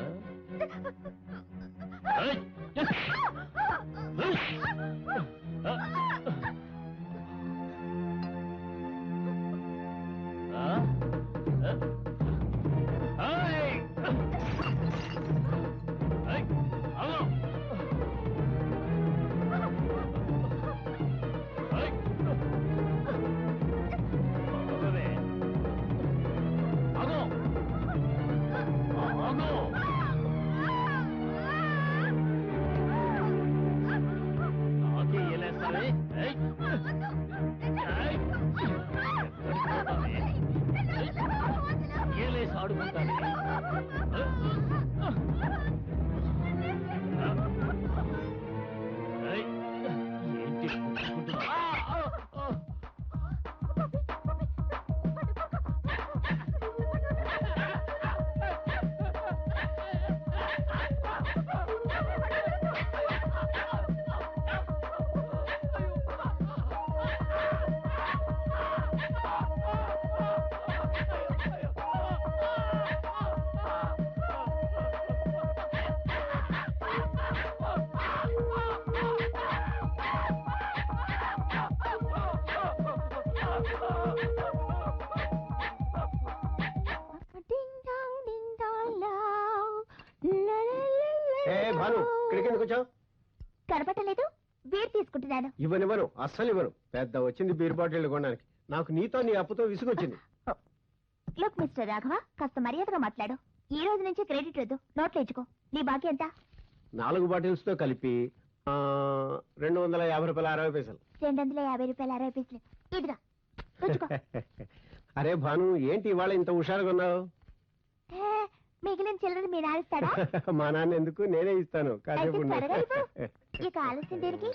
నాకే ఎలేస్తావే? భాను ఇక్కడికి ఎందుకు వచ్చావు? కనపట్టలేదు, బీర్ తీసుకుంటున్నాను. ఇవ్వనివ్వను, అస్సలు ఇవ్వను. పెద్ద వచ్చింది బీర్ బాటిల్ కొనడానికి. నాకు నీతో నీ అప్పుతో విసుగొచ్చింది. లుక్ మిస్టర్ రాఘవ, కాస్త మర్యాదగా మాట్లాడు. ఈ రోజు నుంచి క్రెడిట్ వద్దు, నోట్లు ఇచ్చుకో. నీ బాకీ ఎంత? 4 బాటిల్స్ తో కలిపి 250 రూపాయలు 60 పైసలు. 250 రూపాయలు 60 పైసలు. ఇదిగా పుచ్చుకో. అరే భాను, ఏంటి ఇవాళ ఇంత హుషారుగా ఉన్నావు? మిగిలిన చిల్లర మీ నానిస్తాడా? మా నాన్న ఎందుకు, నేనే ఇస్తాను. కాసేపు అయితే ఉండు. త్వరగా ఇవ్వు. ఇక ఆలస్యం దేనికి?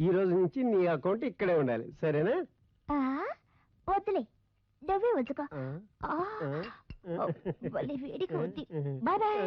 ఈ రోజు నుంచి నీ అకౌంట్ ఇక్కడే ఉండాలి, సరేనా? ఆ, వద్దులే, నువ్వే ఉంచుకో. ఆ, ఆ, ఆ. భలే వేడిగా ఉంది. Bye bye.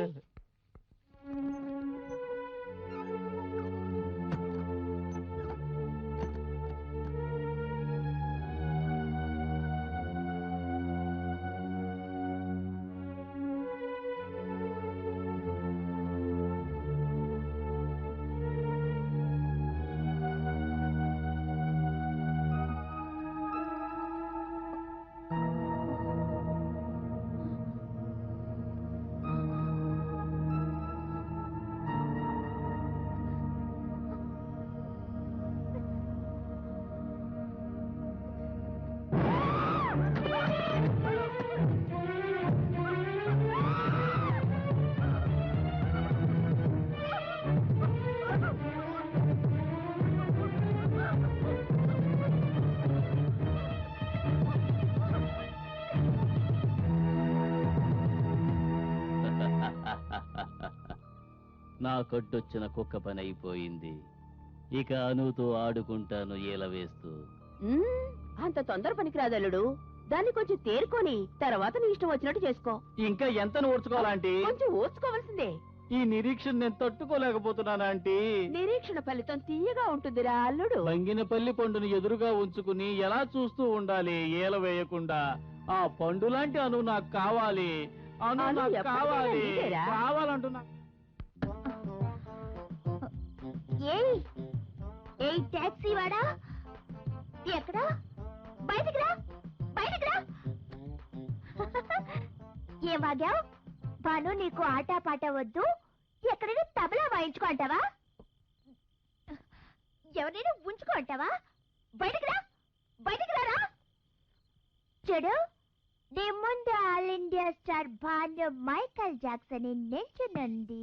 నా కొట్టొచ్చిన కుక్క పని అయిపోయింది. ఇక అనుతో ఆడుకుంటాను ఏల వేస్తూ. అంత తొందర పనికిరాదు అల్లుడు. దాన్ని కొంచెం తేరుకొని తర్వాత నీ ఇష్టం వచ్చినట్టు చేసుకో. ఇంకా ఎంత ఓర్చుకోవాలంటీ? కొంచెం ఓర్చుకోవాల్సిందే. ఈ నిరీక్షణ నేను తట్టుకోలేకపోతున్నాను ఆంటీ. నిరీక్షణ ఫలితం తీయగా ఉంటుందిరా అల్లుడు. బంగినపల్లి పండుని ఎదురుగా ఉంచుకుని ఎలా చూస్తూ ఉండాలి ఏల వేయకుండా? ఆ పండు లాంటి అను నాకు కావాలి. అను అను నాకు ఎప్పటికైనా కావాలి. నీదేరా? కావాలంటున్నా. ఏయ్ ఏయ్ టాక్సీ వాడా, ఎక్కడా? బయటికి రా, బయటికి రా. ఏం వాగావు? భాను, నీకు ఆట పాట వద్దు, ఎక్కడైనా తబలా వాయించుకో అంటావా? ఎవరైనా ఉంచుకో అంటావా? బయటికి రా, బయటికి రారా. చెడు, నీ ముందు all India star Bhanu Michael Jackson నిల్చునుంది.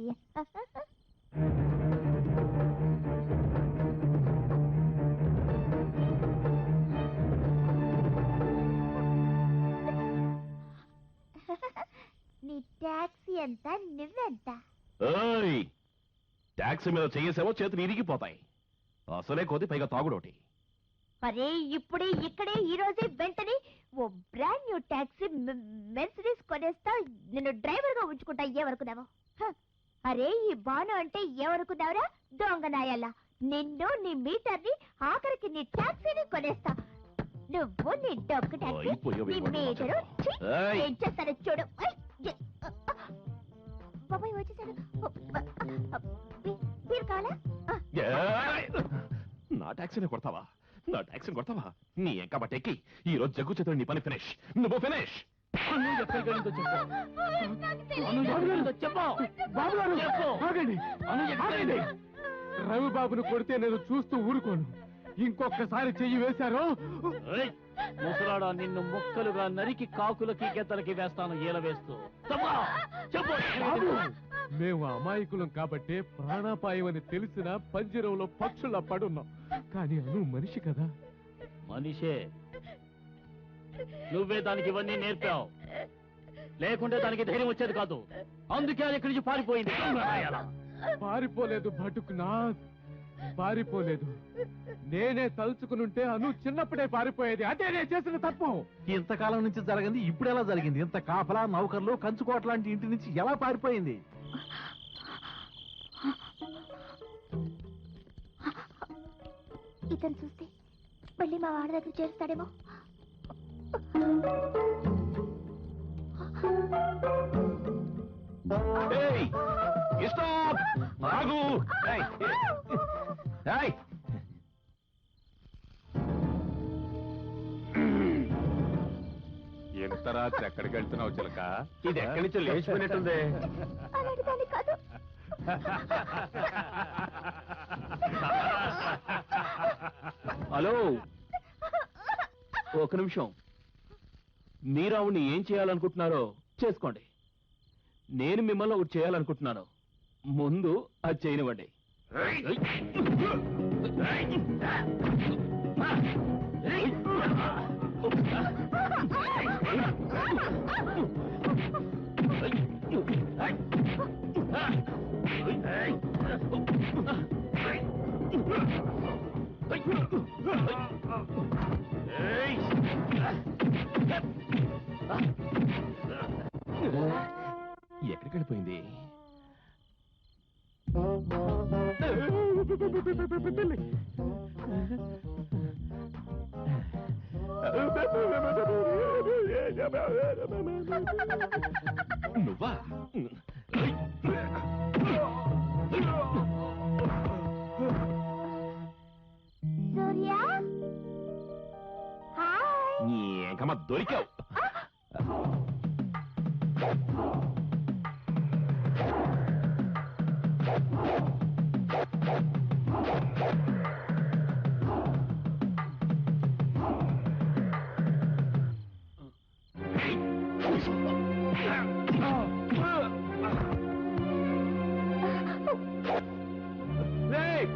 నీ టాక్సీ ఎంత, నువ్వెంత? ఏయ్, టాక్సీ మీద చెయ్యేసేమో చేతులు ఇరిగిపోతాయి. అసలే కోతి, పైగా తాగుడోటి. అరే ఇప్పుడే ఇక్కడే ఈ రోజే వెంటనే ఓ బ్రాండ్ న్యూ టాక్సీ మెర్సిడీస్ కొనేస్తా, నిన్ను డ్రైవర్ గా ఉంచుకుంటా. ఏమనుకున్నావు? అరే ఈ భాను అంటే ఏమనుకున్నావురా దొంగ నాయల్లా? నిన్ను, నీ మీటర్ ని, ఆఖరికి నీ టాక్సీని కొనేస్తా. నువ్వు నీ డొక్కు టాక్సీ, అయిపోయావు, నీ ఇవ్వండి మీటరు. ఛీ, ఏయ్. ఏం చేస్తానో చూడు. బాబాయ్ వచ్చేసాడు. మీరు కావాలా? ఏయ్! నా టాక్సీని కొడతావా? నా టాక్సీని కొడతావా? నీ ఎంకబట్టి ఎక్కి ఈ రోజు జగ్గు చేతులు నీ పని ఫినిష్. నువ్వు ఫినిష్. అను ఎక్కడికి వెళ్ళిందో చెప్పు. అను ఎక్కడికి వెళ్ళిందో చెప్పు. బాబు గారు, చెప్పు. ఆగండి, అను ఎక్కడికి వెళ్ళింది? రవిబాబును కొడితే నేను చూస్తూ ఊరుకోను. ఇంకొకసారి చెయ్యి వేశారో ఏయ్, ముసలాడా, నిన్ను ముక్కలుగా నరికి కాకులకి గెత్తలకి వేస్తాను ఏల వేస్తూ. చెప్పు. బాబు, మేము అమాయకులం కాబట్టే ప్రాణాపాయం అని తెలిసిన పంజరంలో పక్షుల్లా పడున్నాం. కానీ అను మనిషి కదా. మనిషే. నువ్వే దానికి ఇవన్నీ నేర్పావు. లేకుంటే దానికి ధైర్యం వచ్చేది కాదు. అందుకే అది ఇక్కడి నుంచి పారిపోయింది. పారిపోలేదు భటుకునాథ్, పారిపోలేదు. నేనే తలుచుకునుంటే అను చిన్నప్పుడే పారిపోయేది. అదే నేను చేసిన తప్పు. ఇంతకాలం నుంచి జరగింది ఇప్పుడు ఎలా జరిగింది? ఇంత కాపలా, నౌకర్లు, కంచుకోట లాంటి ఇంటి నుంచి ఎలా పారిపోయింది? ఇతను చూస్తే మళ్ళీ మా వాడి దగ్గర చేరుస్తాడేమో. ఏయ్, స్టాప్! ఆగు! ఏయ్, ఏయ్! ఎంత రాత్రి ఎక్కడికి వెళ్తున్నావు చిలక? ఇది ఎక్కడి నుంచో లేచిపోయినట్టుంది. అలాంటి దాన్ని కాదు. హలో, ఒక నిమిషం. మీరు ఆవిడ్ని ఏం చేయాలనుకుంటున్నారో చేసుకోండి. నేను మిమ్మల్ని ఒకటి చేయాలనుకుంటున్నాను. ముందు అది చేయనివ్వండి. ఎక్కడికి వెళ్ళిపోయింది? నువ్వా? సూర్య హాయ్. ఇంకమ్మా దొరికావు.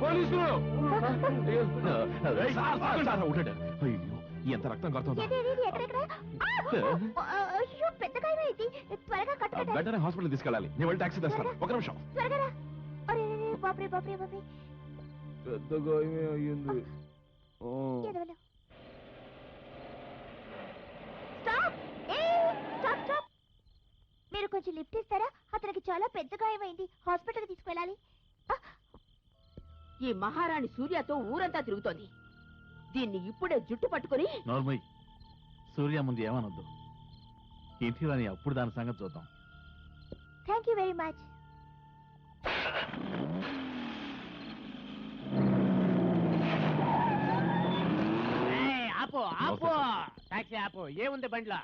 పోలీసులు! ఎంత రక్తం కడుతుందా? అయ్యో పెద్ద గాయమే ఇది. త్వరగా కట్టు. వెంటనే హాస్పిటల్ తీసుకెళ్ళాలి. నేను వెళ్ళి టాక్సీ తెస్తాను. ఒక నిమిషం. త్వరగా రా. అరే బాప్రే బాప్రే బాప్రే. పెద్ద గాయమే అయ్యింది. ఎదవలు. స్టాప్. Stop stop. మీరు కొంచెం లిఫ్ట్ ఇస్తారా? అతనికి చాలా పెద్ద గాయమైంది. హాస్పిటల్కి తీసుకెళ్ళాలి. ఈ మహారాణి సూర్యతో ఊరంతా తిరుగుతోంది. దీన్ని ఇప్పుడే జుట్టు పట్టుకుని నోర్మయ్, సూర్య ముందు ఏమనొద్దు. ఇంటిలోని అప్పుడు దాని సంగతి చూద్దాం. Thank you very much. ఆపు ఆపు, టాక్సీ ఆపు. ఏముంది బండ్లో?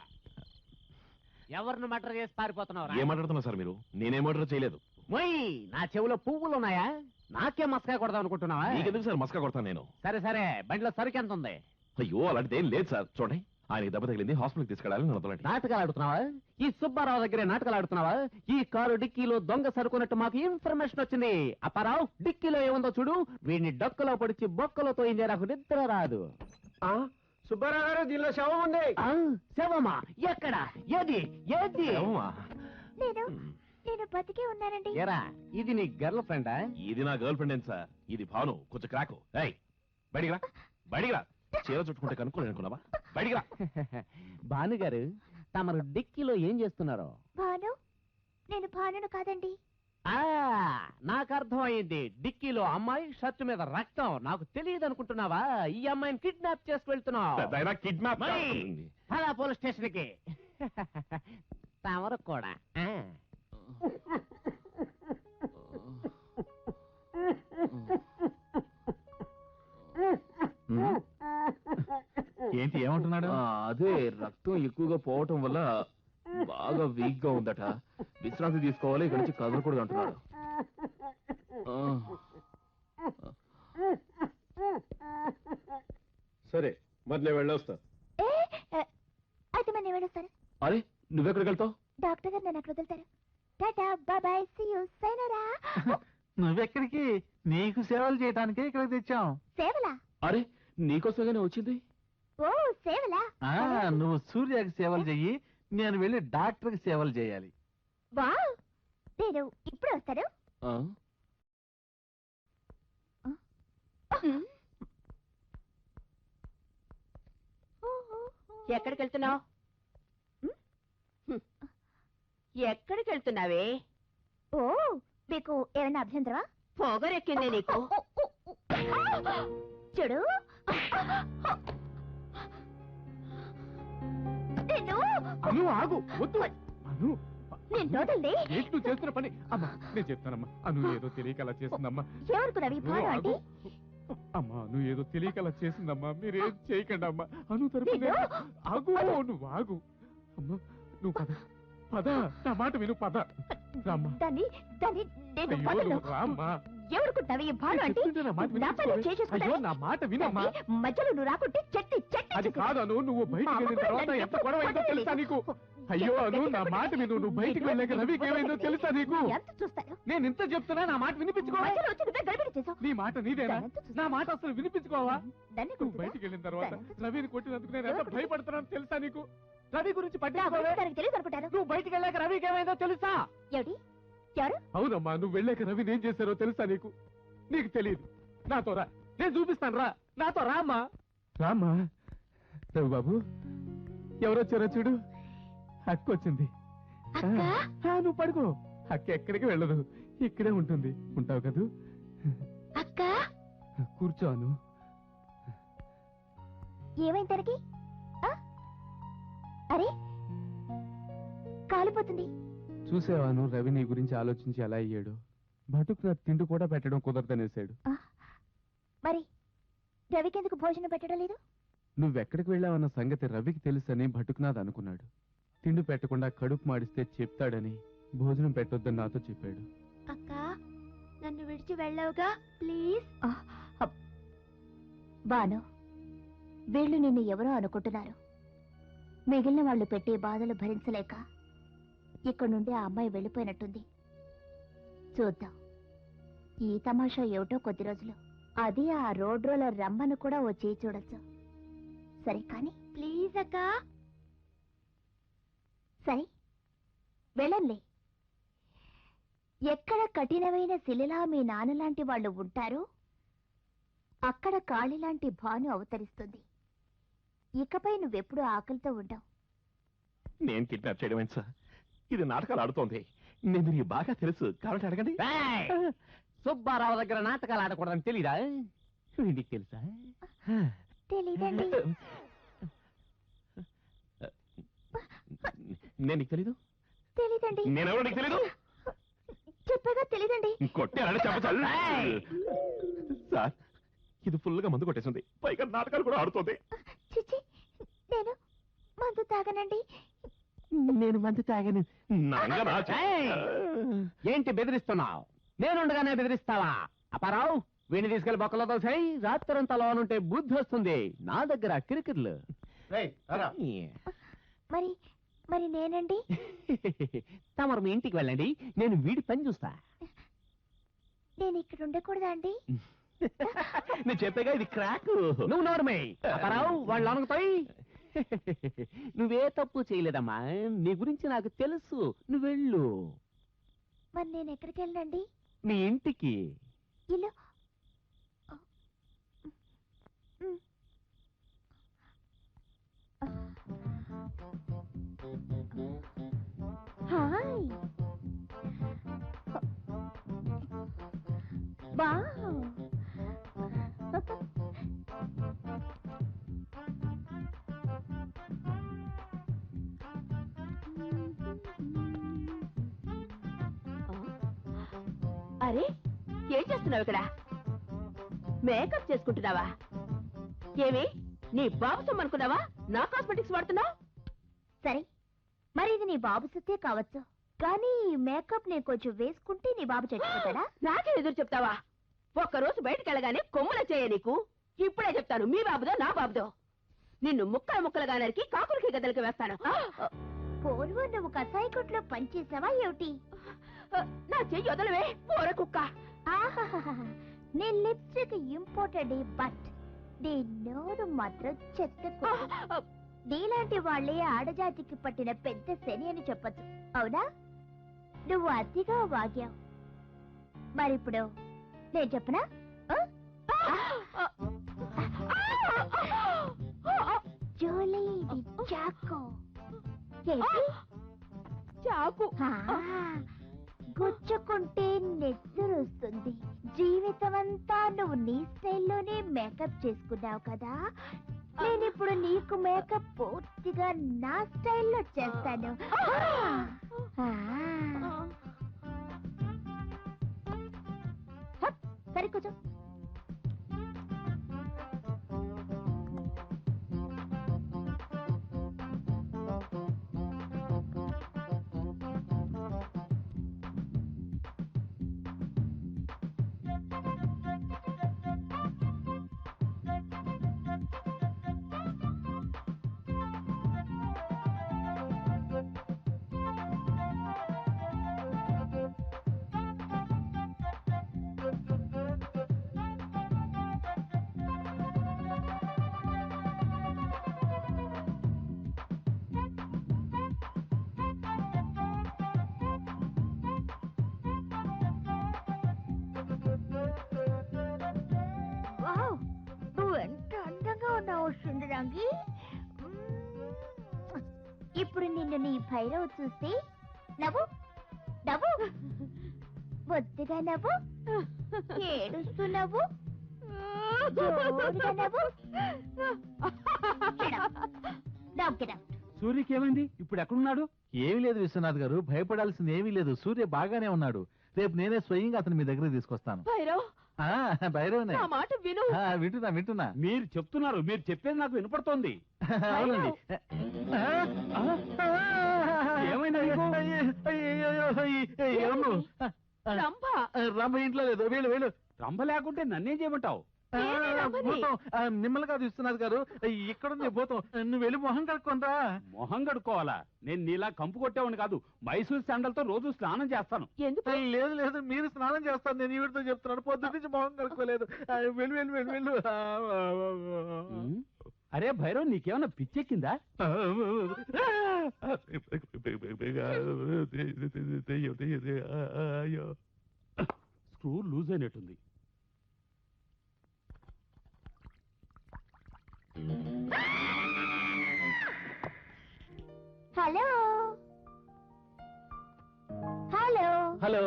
ఎవరిని మర్డర్ చేసి పారిపోతున్నావు? ఏం మాట్లాడుతున్నా సార్ మీరు? నేనేం మర్డర్ చేయలేదు. మొయ్, నా చెవులో పువ్వులు ఉన్నాయా? నాకే మస్కా కొడదాం అనుకుంటున్నావా? నీకెందుకు సార్ మస్కా కొడతాను నేను? సరే సరే, బండిలో సరుకు ఎంత ఉంది? అయ్యో అలాంటిది ఏం లేదు సార్. చూడండి, ఆయనకి దెబ్బ తగిలింది, హాస్పిటల్కి తీసుకెళ్ళాలి. నడపలండి. నాటకాలు ఆడుతున్నావా? ఈ సుబ్బారావు దగ్గరే నాటకాలు ఆడుతున్నావా? ఈ కారు డిక్కీలో దొంగ సరుకున్నట్టు మాకు ఇన్ఫర్మేషన్ వచ్చింది. అప్పారావు, డిక్కీలో ఏముందో చూడు. వీడిని డొక్కలో పొడిచి బొక్కలో తోయిందే, నాకు నిద్ర రాదు. సుబ్బారావు గారు, దీనిలో శవం ఉంది. శవమా? ఎక్కడ? ఏది ఏది? నేను బతికే ఉన్నానండి. ఎరా, ఇది నీ గర్ల్ ఫ్రెండా? ఇది నా గర్ల్ ఫ్రెండ్ సార్. ఇది భాను, కొంచెం క్రాకు. బయటికి రా, బయటికి రా. చీర చుట్టుకుంటే కనుక్కోలేనుకున్నావా? బయటికి రా. భానుగారు, తమరు డిక్కీలో ఏం చేస్తున్నారు? భాను? నేను భానును కాదండి. నాకు అర్థమైంది. డిక్కీలో అమ్మాయి, షర్ట్ మీద రక్తం. నాకు తెలియదు అనుకుంటున్నావా? ఈ అమ్మాయిని కిడ్నాప్ చేసి వెళ్తున్నావు. కిడ్నాప్ పోలీస్ స్టేషన్ కి. తమరు కూడా ఏంటి ఏమంటున్నాడు? అదే రక్తం ఎక్కువగా పోవటం వల్ల బాగా వీక్ గా ఉందట. విశ్రాంతి తీసుకోవాలి, ఇక్కడి నుంచి కదలకూడదు అంటున్నాడు. సరే, మరి నేను వెళ్ళొస్తా. అయితే మరి నేను వెళ్ళొస్తాను. అరే, నువ్వెక్కడికి వెళ్తావు? డాక్టర్ గారు నన్ను అక్కడ వదులుతారు. టాటా బాబాయ్, సీ యూ, సైనరా. నువ్వెక్కడికి? నీకు సేవలు చేయడానికే ఇక్కడికి తెచ్చాం. సేవలా? అరే, నీకోసంగానే వచ్చింది. ఓ సేవలా? నువ్వు సూర్యకి సేవలు చెయ్యి, నేను వెళ్ళి డాక్టర్కి సేవలు చేయాలి. వావ్, నేను ఇప్పుడు వస్తాను. ఎక్కడికి వెళ్తున్నావు? ఎక్కడికి వెళ్తున్నావే? ఓ, మీకు ఏమైనా అభ్యంతరమా? పొగరెక్కిందే నీకు. చూడు, అను ఆగు, వద్దు. అను, నేను టోటల్ని ఏంటి నువ్వు చేస్తున్న పని? అమ్మా, నేను చెప్తానమ్మా. అను ఏదో తెలియక అలా చేసిందమ్మా. ఎవరుకున్నావు ఈ భాను అంటే? అమ్మా, నువ్వు ఏదో తెలియక అలా చేసిందమ్మా. మీరేం చేయకండి అమ్మా. అను తరపు ఆగు, నువ్వు ఆగు. అమ్మా, నువ్వు పద. పద, నా మాట విను, పద. రామ్మా. దాన్ని దాన్ని నేను అయ్యో, వదలను. నువ్వు రామ్మా. ఎవరుకుంటావు ఈ భాను అంటే చెప్తుంటే నా మాట నా పని వినిపించుకోవే. చేసేసుకుంటావే. అయ్యో, నా మాట వినమ్మా. మధ్యలో నువ్వు రాకుంటే చెట్టి చెట్టి అది కాదు అను, నువ్వు బయటికి వెళ్ళిన తర్వాత ఎంత గొడవ అయిందో తెలుసా నీకు? అయ్యో అను, నా మాట విను. నువ్వు బయటికి వెళ్ళాక రవికి ఏమైందో తెలుసా నీకు? ఎంత చూస్తాను నేను ఇంత చెప్తున్నా, నా మాట వినిపించుకోవా? మధ్యలో వచ్చి నువ్వే గడిబిడి చేసావు. నీ మాట నీదేనా? నా మాట అసలు వినిపించుకోవా? దాన్ని నువ్వు కొడుతుందా? బయటికి వెళ్ళిన తర్వాత దాన్ని రవిని కొట్టినందుకు నేను ఎంత ఎవరు? భయపడుతున్నాను తెలుసా నీకు? రవి గురించి నా పట్టించుకోవే. గురించి తనకు తెలియదు అనుకుంటాను. నువ్వు బయటికి వెళ్ళాక రవికి ఏమైందో తెలుసా? ఏమిటి ఎవరు? అవునమ్మా, నువ్వు వెళ్ళాక రవిని ఏం చేశారో తెలుసా నీకు? నీకు తెలియదు. నాతో రా, నేను చూపిస్తాను. రా, నాతో రామ్మా. రామ్మా. రవి బాబు, ఎవరొచ్చారో చూడు. అక్క వచ్చింది. అక్క? నువ్వు పడుకో. అక్క ఎక్కడికి వెళ్ళదు, ఇక్కడే ఉంటుంది. ఉంటావు కదూ? అక్క కూర్చోను. ఏమైంది తనకి? ఆ? అరే కాలిపోతుంది. చూసేవాను, రవి నీ గురించి ఆలోచించి ఎలా అయ్యాడు. భటుకు నా తిండి కూడా పెట్టడం కుదరదనేసాడు. మరి రవికి ఎందుకు భోజనం పెట్టడం లేదు? నువ్వెక్కడికి వెళ్ళావన్న సంగతి రవికి తెలుసని భటుకునాథ్ అనుకున్నాడు. తిండి పెట్టకుండా కడుపు మాడిస్తే చెప్తాడని భోజనం పెట్టొద్దని నాతో చెప్పాడు. అక్క నన్ను విడిచి వెళ్ళవుగా ప్లీజ్. బాను, వీళ్ళు నిన్ను ఎవరో అనుకుంటున్నారు. మిగిలిన వాళ్ళు పెట్టే బాధలు భరించలేక ఇక్కడ నుండి ఆ అమ్మాయి వెళ్ళిపోయినట్టుంది. చూద్దాం ఈ తమాషా ఏమిటో కొద్ది రోజులు. అది ఆ రోడ్ రోలర్ రమ్మను కూడా ఓ చేయి చూడొచ్చు. సరే కానీ ప్లీజ్ అక్క. సరే వెళ్ళండి. ఎక్కడ కఠినమైన శిలలా మీ నాన్నలాంటి వాళ్ళు ఉంటారో అక్కడ కాళిలాంటి భాను అవతరిస్తుంది. ఇకపై నువ్వెప్పుడు ఆకలితో ఉండవు. నేను కిడ్నాప్ చేయడం ఏంటి సార్? ఇది నాటకాలు ఆడుతోంది. నేను దీనికి బాగా తెలుసు, కాబట్టి అడగండి. సుబ్బారావు దగ్గర నాటకాలు ఆడకూడదని తెలీదా? నీకు తెలుసా? తెలీదండి. నేను నీకు తెలీదు? తెలీదండి. నేనెవరో నీకు తెలీదు? చెప్పగా తెలీదండి. కొట్టారని చెప్పచాలి సార్. ఇది ఫుల్ గా మందు కొట్టేసింది, పైగా నాటకాలు కూడా ఆడుతోంది. చిచి, నేను మందు తాగనండి. నేను మందు తాగను. ఏంటి బెదిరిస్తున్నావు? నేనుండగానే బెదిరిస్తావా? అపారావు, వీడిని తీసుకెళ్లి బొక్కలో తోసాయి. రాత్రంతా లోనుంటే బుద్ధి వస్తుంది. నా దగ్గర కిరికిర్లు. మరి మరి నేనండి? తమరు మీ ఇంటికి వెళ్ళండి, నేను వీడి పని చూస్తా. నేను ఇక్కడ ఉండకూడదా అండి? నేను చెప్పేగా ఇది క్రాక్. నువ్వు నోరమే. అపారావు, వాళ్ళు అనుకుతాయి. నువ్వే తప్పు చేయలేదమ్మా. నీ గురించి నాకు తెలుసు. నువ్వు వెళ్ళు. మరి నేను ఎక్కడికి వెళ్ళండి? మీ ఇంటికి. ఇల్లు హాయ్. వావ్. అరే ఏం చేస్తున్నావు ఇక్కడ? మేకప్ చేసుకుంటున్నావా? ఏమి నీ బాబు సొమ్మనుకున్నావా? నా కాస్మెటిక్స్ వాడుతున్నావు? సరే, మరి ఇది నీ బాబు సొత్తే కావచ్చు, కానీ ఈ మేకప్ నేను కొంచెం వేసుకుంటే నీ బాబు చచ్చిపోతాడా? నాకే ఎదురు చెప్తావా? ఒక్కరోజు బయటికి వెళ్ళగానే కొమ్ముల చేయ నీకు. ఇప్పుడే చెప్తాను, మీ బాబుదో నా బాబుదో. నిన్ను ముక్కలు ముక్కలుగా నరికి కాకులకి గదలకి వేస్తాను. పూర్వం నువ్వు కసాయి కొట్లో పనిచేసావా ఏమిటి? నా చెయ్యి వదలవే పోర కుక్క. ఆహాహాహా. నీ లిప్స్టిక్ ఇంపోర్టెడ్, బట్ నీ నోరు మాత్రం చెత్త కుక్క. నీలాంటి వాళ్ళే ఆడజాతికి పట్టిన పెద్ద శని అని చెప్పచ్చు. అవునా? నువ్వు అతిగా వాగావు. మరిప్పుడు నేను చెప్పనా? జోలీ ది చాకో. ఏంటి? చాకు. గుచ్చుకుంటే నెత్తురొస్తుంది. జీవితమంతా నువ్వు నీ స్టైల్లోనే మేకప్ చేసుకున్నావు కదా. నేనిప్పుడు నీకు మేకప్ పూర్తిగా నా స్టైల్లో చేస్తాను. సరే కూర్చో. భైరవ్ చూస్తే నవ్వు నవ్వు బొద్దుగా నవ్వు ఏడుస్తూ నవ్వు జోరుగా నవ్వు Get out. సూర్యకి ఏమైంది? ఇప్పుడు ఎక్కడున్నాడు? ఏమీ లేదు విశ్వనాథ్ గారు, భయపడాల్సింది ఏమీ లేదు. సూర్య బాగానే ఉన్నాడు. రేపు నేనే స్వయంగా అతను మీ దగ్గర తీసుకొస్తాను. భైరవ్ భైరవనే. నా మాట విను. వింటున్నా. మీరు చెప్తున్నారు, మీరు చెప్పేది నాకు వినపడుతోంది. అవునండి. ఏమైంది నీకు? ఎవరు? రంభ రంభ ఇంట్లో లేదు. వెళ్ళు. రంభ లేకుంటే నన్నేం చేయమంటావు? భూతం నిమ్మలుగా ఇస్తున్నారు గారు, ఇక్కడుంది భూతం. నువ్వు వెళ్ళి మొహం కడుక్కుంటా. మొహం కడుక్కోవాలా? నేను నీలా కంపు కొట్టేవాడిని కాదు. మైసూర్ శాండల్తో రోజు స్నానం చేస్తాను. ఎందుకు? లేదు మీరు స్నానం చేస్తాను. నేను ఈవిడతో చెప్తున్నాను. పొద్దు నుంచి మొహం కడుక్కోలేదు. వెళ్ళు. అరే భైరవ్, నీకేమన్నా పిచ్చెక్కిందా? స్క్రూ లూజ్ అయినట్టుంది. హలో హలో,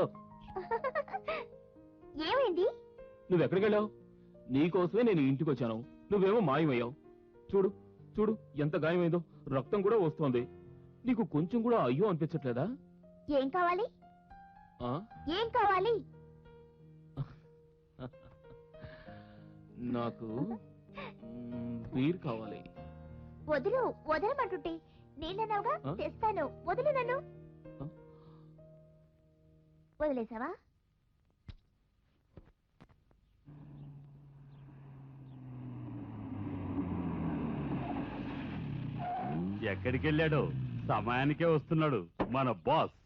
ఏమైంది? నువ్వెక్కడికి వెళ్ళావు? నీకోసమే నేను ఇంటికి వచ్చాను. నువ్వేమో మాయమయ్యావు. చూడు చూడు ఎంత గాయమైందో, రక్తం కూడా వస్తోంది. నీకు కొంచెం కూడా అయ్యో అనిపించట్లేదా? ఏం కావాలి? ఆ? ఏం కావాలి? నాకు బీర్ కావాలి. వదలమంటుంటే నేనన్నావుగా, ఆ? తెస్తాను. వదిలు నన్ను. ఆ? వదిలేసావా? ఎక్కడికి వెళ్ళాడో? సమయానికే వస్తున్నాడు మన బాస్.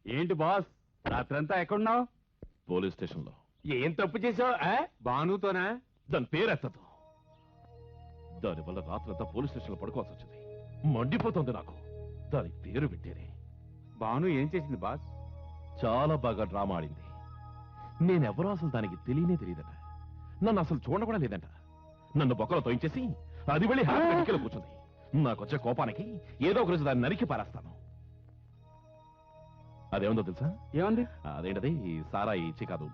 ఏంటి బాస్, రాత్రంతా ఎక్కడున్నావు? పోలీస్ స్టేషన్ లో. ఏం తప్పు చేసావు? భానుతోనా? దాని పేరెత్తదు. దానివల్ల రాత్రంతా పోలీస్ స్టేషన్ లో పడుకోవాల్సి వచ్చింది. మండిపోతుంది నాకు. దాని పేరు పెట్టేరే. భాను ఏం చేసింది బాస్? చాలా బాగా డ్రామా ఆడింది. నేనెవరో అసలు దానికి తెలియదట. నన్ను అసలు చూడ కూడా లేదంట. నన్ను బొక్కలో తోయించేసి అది వెళ్ళి హాస్పిటల్లో కూర్చుంది. నాకొచ్చే కోపానికి ఏదో ఒక రోజు దాన్ని నరికి పారేస్తాను. అదేముందో తెలుసా? ఏమంది? అదేంటది, సారాయి ఇచ్చి కాదు,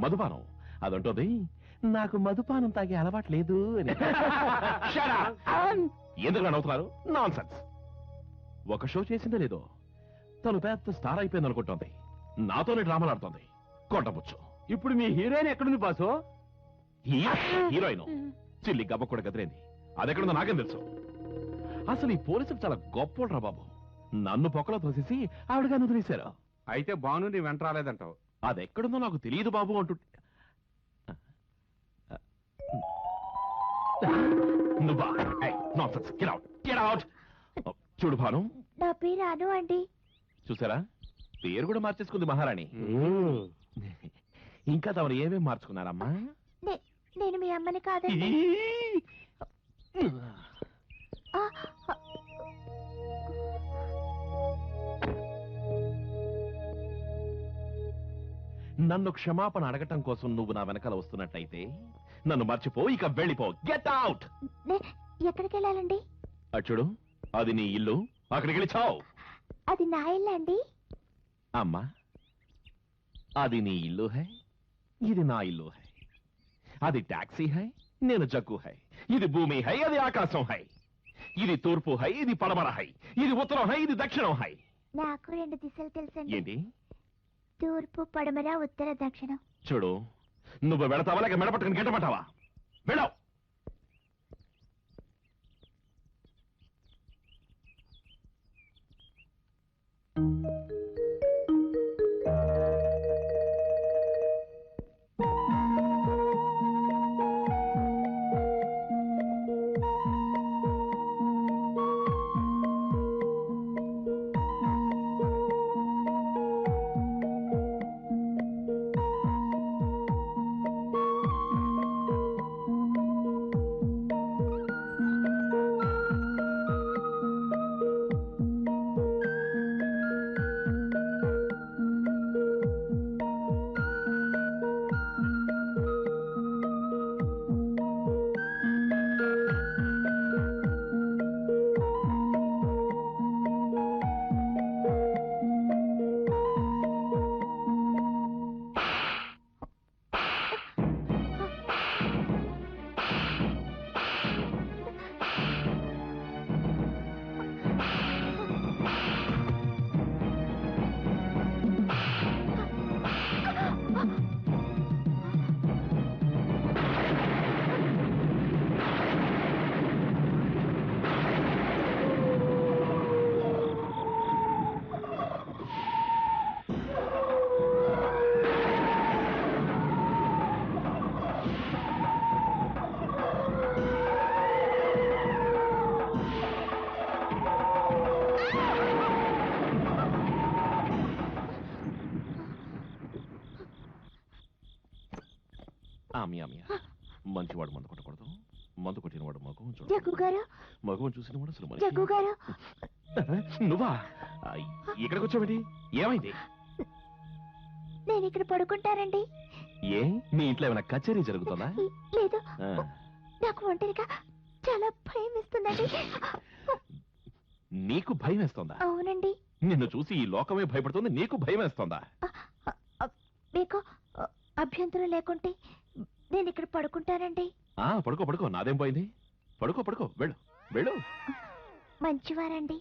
మధుపానం. అదంటోది, నాకు మధుపానం తాగే అలవాటు లేదు అని. ఎందుకు నవ్వుతున్నారు? Non sense. ఒక షో చేసిందే లేదో, తను పెద్ద స్టార్ అయిపోయింది అనుకుంటోంది. నాతోనే డ్రామాలు ఆడుతోంది. కొట్టబుచ్చు. ఇప్పుడు మీ హీరోయిన్ ఎక్కడుంది బాసు? హీరోయిన్ చిల్లి గబ్బ కూడా గదిరేంది. అదెక్కడుందో నాకేం తెలుసు. అసలు ఈ పోలీసులు చాలా గొప్పోడ్రా బాబు. నన్ను పొక్కలో తోసేసి ఆవిడగా వదిలేశారు. అయితే భాను నీ వెంట రాలేదంటావు? అదెక్కడుందో నాకు తెలియదు బాబు అంటూ నువ్వా? Nonsense. Get out. Get out. చూడు భాను, నా పేరు అను అండి. చూసారా, పేరు కూడా మార్చేసుకుంది మహారాణి. ఇంకా తమరు ఏమేం మార్చుకున్నారమ్మా? నేను మీ అమ్మని కాదండి. ఆ, నన్ను క్షమాపణ అడగటం కోసం నువ్వు నా వెనకాల వస్తున్నట్టయితే నన్ను మర్చిపో, ఇక వెళ్ళిపో. Get out. ఎక్కడికి వెళ్ళాలండి? అచ్చుడు, అది నీ ఇల్లు. అక్కడికి వెళ్ళి చావు. అది నా ఇల్లు అండి. అమ్మా, అది నీ ఇల్లు హై, ఇది నా ఇల్లు హై. అది టాక్సీ హై, నేను జగ్గు హై. ఇది భూమి హై, అది ఆకాశం హై. ఇది తూర్పు హై, ఇది పడమర హై. ఇది ఉత్తరం హై, ఇది దక్షిణం హై. నాకు 2 దిశలు తెలుసండి. ఏంటి? తూర్పు, పడమర, ఉత్తర, దక్షిణం. చూడు, నువ్వు వెళతావా లేక మెడపట్టుకుని గెట్టమంటావా? వెళ్ళావు. మంచివాడు మందు కొట్టకూడదు. మందు కొట్టినవాడు మగం జగ్గు గారు, మగం చూసినవాడు అసలు మనిషి. జగ్గు గారు, నువ్వా? ఇక్కడికి వచ్చావేంటి? ఏమైంది? నేను ఇక్కడ పడుకుంటానండి. ఏ మీ ఇంట్లో ఏమైనా కచేరీ జరుగుతుందా? లేదు, నాకు ఒంటరిగా చాలా భయం వేస్తుందండి. నీకు భయం వేస్తోందా? అవునండి. నిన్ను చూసి ఈ లోకమే భయపడుతుంది, నీకు భయం వేస్తోందా? మీకు అభ్యంతరం లేకుంటే నేను ఇక్కడ పడుకుంటానండి. పడుకో పడుకో, నాదేం పోయింది. పడుకో పడుకో, వెళ్ళు వెళ్ళు. మంచివారండి.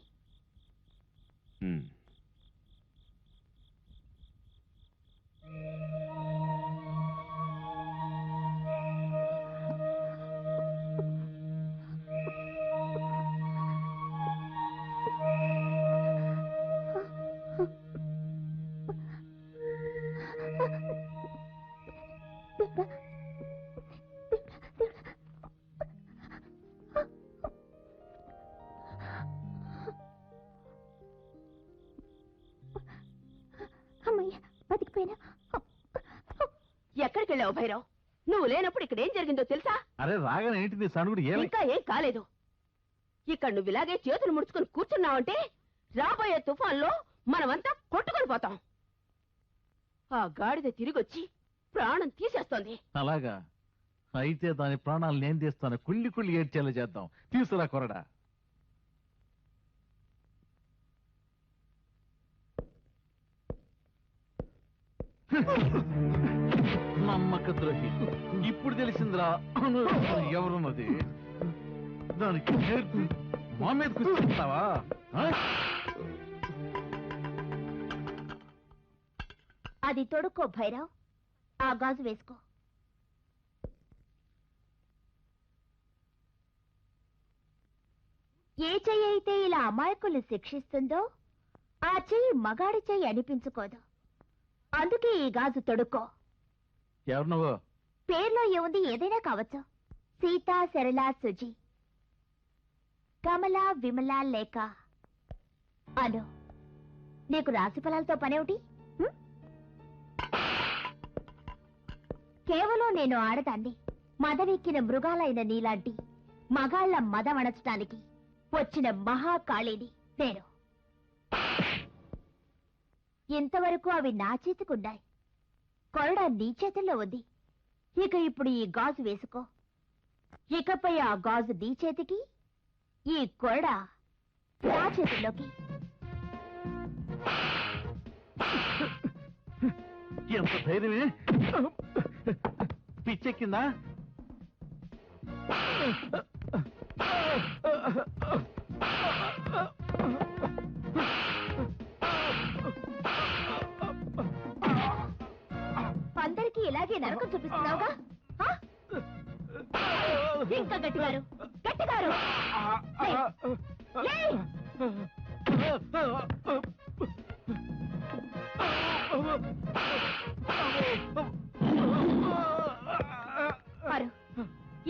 ఎక్కడికి వెళ్ళావు భైరవ్? నువ్వు లేనప్పుడు ఇక్కడ ఏం జరిగిందో తెలుసా? అరే రాగానే ఏంటిది సనుగుడు? ఇంకా ఏం కాలేదు. ఇక్కడ నువ్వు ఇలాగే చేతులు ముడుచుకుని కూర్చున్నావంటే రాబోయే తుఫాన్లో మనమంతా కొట్టుకొని పోతాం. ఆ గాడిద తిరిగొచ్చి ప్రాణం తీసేస్తోంది. అలాగా? అయితే దాని ప్రాణాలు నేను తీస్తాను. కుళ్ళి కుళ్ళి ఏడ్చేలా చేద్దాం. తీసుకురా కొరడా. నమ్మక ద్రోహి, ఇప్పుడు తెలిసిందిరా ఎవరున్నది. దానికి నేర్పి మా మీద కూర్చుంటావా? అది తొడుక్కో భైరవ్, ఆ గాజు వేసుకో. ఏ చెయ్యి అయితే ఇలా అమాయకుల్ని శిక్షిస్తుందో ఆ చెయ్యి మగాడి చెయ్యి అనిపించుకోదు. అందుకే ఈ గాజు తొడుక్కో. ఎవరు నువ్వు? పేర్లో ఏముంది? ఏదైనా కావచ్చు. సీతా, సరళ, సుజి, కమల, విమల, లేక అను. నీకు రాశి ఫలాలతో పనేమిటి? కేవలం నేను ఆడదాన్ని, మదవెక్కిన మృగాలైన నీలాంటి మగాళ్ల మదమణచటానికి వచ్చిన మహాకాళిని నేను. ఇంతవరకు అవి నా చేతికున్నాయి, కొరడ నీ చేతుల్లో ఉంది. ఇక ఇప్పుడు ఈ గాజు వేసుకో. ఇకపై ఆ గాజు నీ చేతికి, ఈ కొరడ నా చేతుల్లోకి. ఎంత ధైర్యమే! పిచ్చెక్కిందా? అందరికీ ఇలాగే నరకం చూపిస్తున్నావుగా? ఇంకా గట్టిగారు, గట్టిగారు.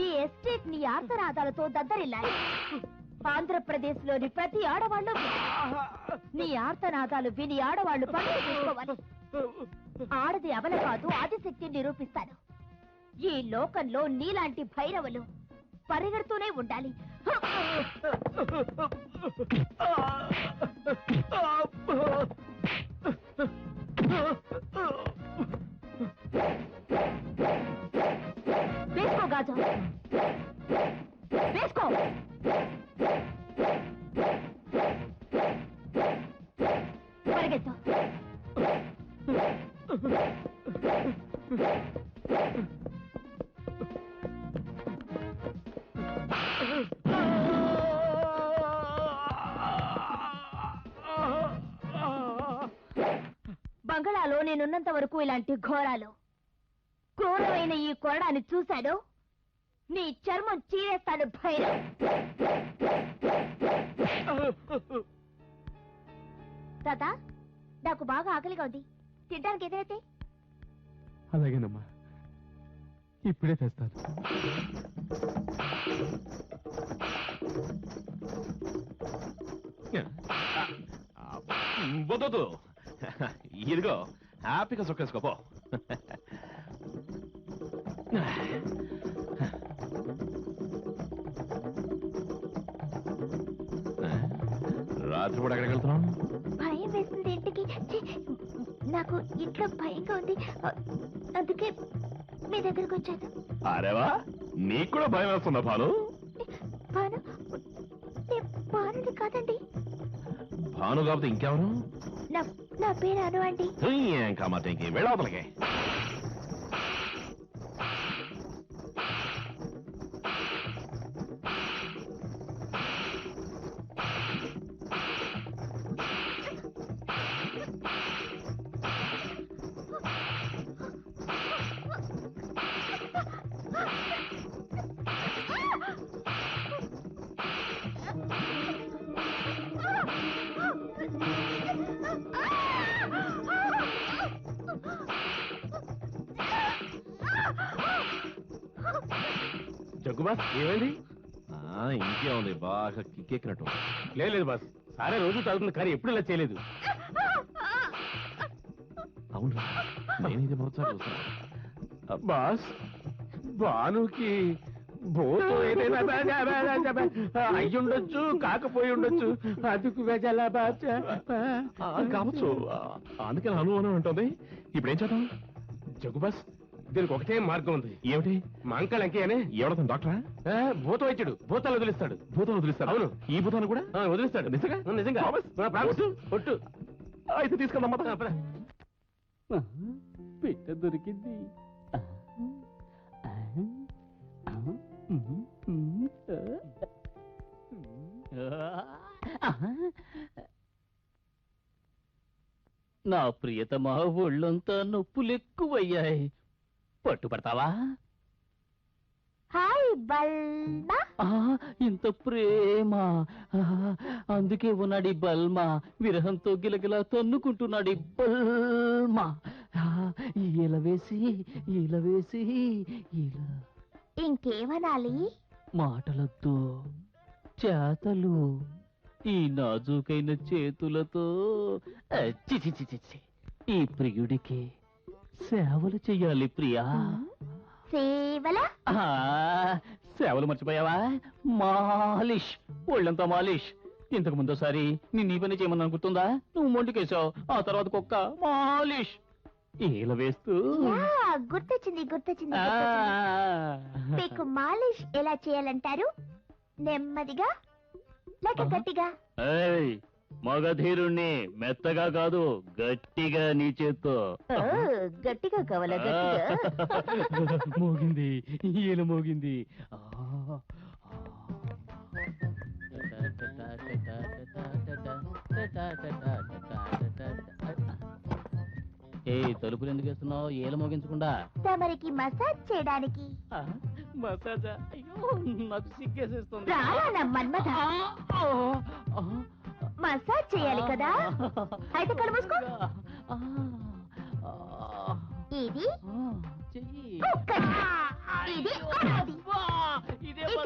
ఈ ఎస్టేట్ నీ ఆర్తనాదాలతో దద్దరిల్లాయి. ఆంధ్రప్రదేశ్ లోని ప్రతి ఆడవాళ్ళు నీ ఆర్తనాదాలు విని ఆడవాళ్లు పనులు చేసుకోవాలి. ఆడది అబల కాదు, ఆదిశక్తి నిరూపిస్తాను. ఈ లోకంలో నీలాంటి భైరవులు పరిగెడుతూనే ఉండాలి. వేసుకో గాజు, వేసుకో. పరిగెత్తు. బంగళాలో నేనున్నంత వరకు ఇలాంటి ఘోరాలు, క్రూరమైన ఈ కొరడాన్ని చూశాను, నీ చర్మం చీరేస్తాను భైరవ్. తాత, నాకు బాగా ఆకలిగా ఉంది, తినడానికి ఏదైతే. అలాగేనమ్మా, ఇప్పుడే తెస్తాను. వద్దు, ఇదిగో హ్యాపీగా సొక్కేసుకోపో. రాత్రి కూడా ఎక్కడికి వెళ్తున్నాం? భయం వేస్తుంది ఇంటికి. ఛీ, నాకు ఇంట్లో భయంగా ఉంది, అందుకే మీ దగ్గరకు వచ్చాను. అరేవా, నీకు కూడా భయం వేస్తుందా భాను? భాను? భానుని కాదండి. భాను కాకపోతే ఇంకెవరు? నా పేరు అను అండి. ఏం కామాట ఇంకేం వెళ్ళవతలకే. జగ్గు బాస్ ఏమైంది? ఇంకేముంది, బాగా కిక్కెక్కినట్టు. లేదు బాస్, సారే రోజు తాగుతుంది కానీ ఎప్పుడు ఇలా చేయలేదు. అవును, నేను ఇది మొదటిసారి చూస్తున్నా. బాస్, భానుకి భూతం ఏదైనా అయ్యుండొచ్చు, కాకపోయి ఉండొచ్చు. అందుకు కావచ్చు, అందుకే అనుమానం ఉంటుంది. ఇప్పుడు ఏం చేద్దాం? జగ్గు బాస్, దీనికి ఒకటే మార్గం ఉంది. ఏమిటి? మా అంకల్ అంకేనే ఎవడతాను డాక్టరా? భూత వైద్యుడు, భూతాలు వదిలిస్తాడు. భూతం వదిలిస్తాడు? అవును. ఈ భూతాన్ని కూడా వదిలిస్తాడు. నిజంగా? నిజంగా ఒట్టు. అయితే తీసుకెళ్దాం. పిట్ట దొరికింది. నా ప్రియతమా, ఒళ్ళంతా నొప్పులెక్కువయ్యాయి. పట్టుపడతావా? హాయ్ బల్మా. ఇంత ప్రేమ, అందుకే ఉన్నాడు ఈ బల్మా. విరహంతో గిలగిలా తన్నుకుంటున్నాడు ఈ బల్మా. ఇలా వేసి ఇలా వేసి ఇలా. ఇంకేమనాలి? మాటలతో చేతలు, ఈ నాజూకైన చేతులతో చిచి చిచి చి. ఈ ప్రియుడికి సేవలు చెయ్యాలి ప్రియా. సేవల? సేవలు మర్చిపోయావా? మాలిష్, ఒళ్ళంతా మాలిష్. ఇంతకు ముందోసారి నిన్ను ఈ పని చేయమని గుర్తుందా? నువ్వు మొండికేసావు, ఆ తర్వాత కుక్క మాలిష్. ఈల వేస్తూ గుర్తొచ్చింది. మీకు మాలిష్ ఎలా చేయాలంటారు? నెమ్మదిగా లేక గట్టిగా? మగధీరుణ్ణి మెత్తగా కాదు, గట్టిగా నీ చేత్తో. గట్టిగా కావాలా? మోగింది, ఈల మోగింది. ఏ తలుపులు ఎందుకు వేస్తున్నావు? ఏల మోగించకుండా. తమరికి మసాజ్ చేయడానికి. మసాజా? అయ్యో, నాకు సిగ్గేసేస్తుంది. రానా మన్మథ, మసాజ్ చేయాలి కదా? అయితే కళ్ళు మూసుకో. ఇది ఒక్కటి, ఇది అనాది.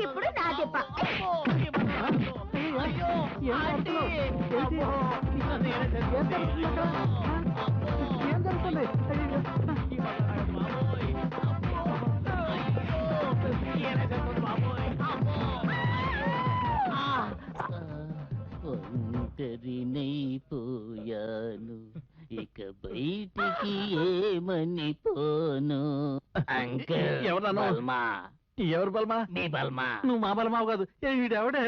ఇప్పుడు నా దెబ్బ. ఏం జరుగుతుంది? ఒంటరినైపోయాను, ఇక బయటికి ఏమని పోను. అంకుల్, ఎవరన్నా? బల్మా. ఎవరు బల్మా? మీ బల్మా. నువ్వు మా బలమావు కాదు. వీడెవడే?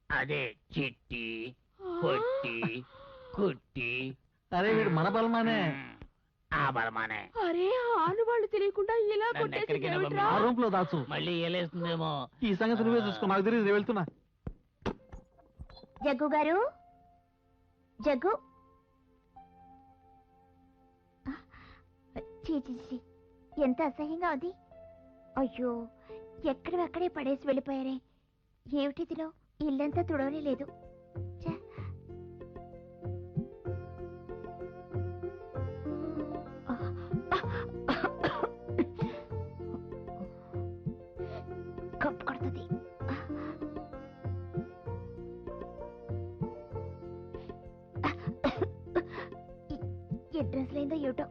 అదే చిట్టి పొట్టి కుట్టి. అరే వీడు మన బలమానే. ఆ బలమానే. అరే, ఆనవాళ్ళు తెలియకుండా ఇలా ఆ రూమ్ లో దాచు. మళ్ళీ ఏలేస్తుందేమో. ఈ సంగతి నువ్వే చూసుకో, నాకు తెలియదు. నేను వెళ్తున్నా. జగ్గు గారు, జగ్గు. చీ, ఎంత అసహ్యంగా ఉంది. అయ్యో, ఎక్కడెక్కడే పడేసి వెళ్ళిపోయారే. ఏమిటి తినో, ఇల్లంతా తుడవనే లేదు. కప్పు కొడుతుంది. ఏ డ్రెస్ లేదో ఏటో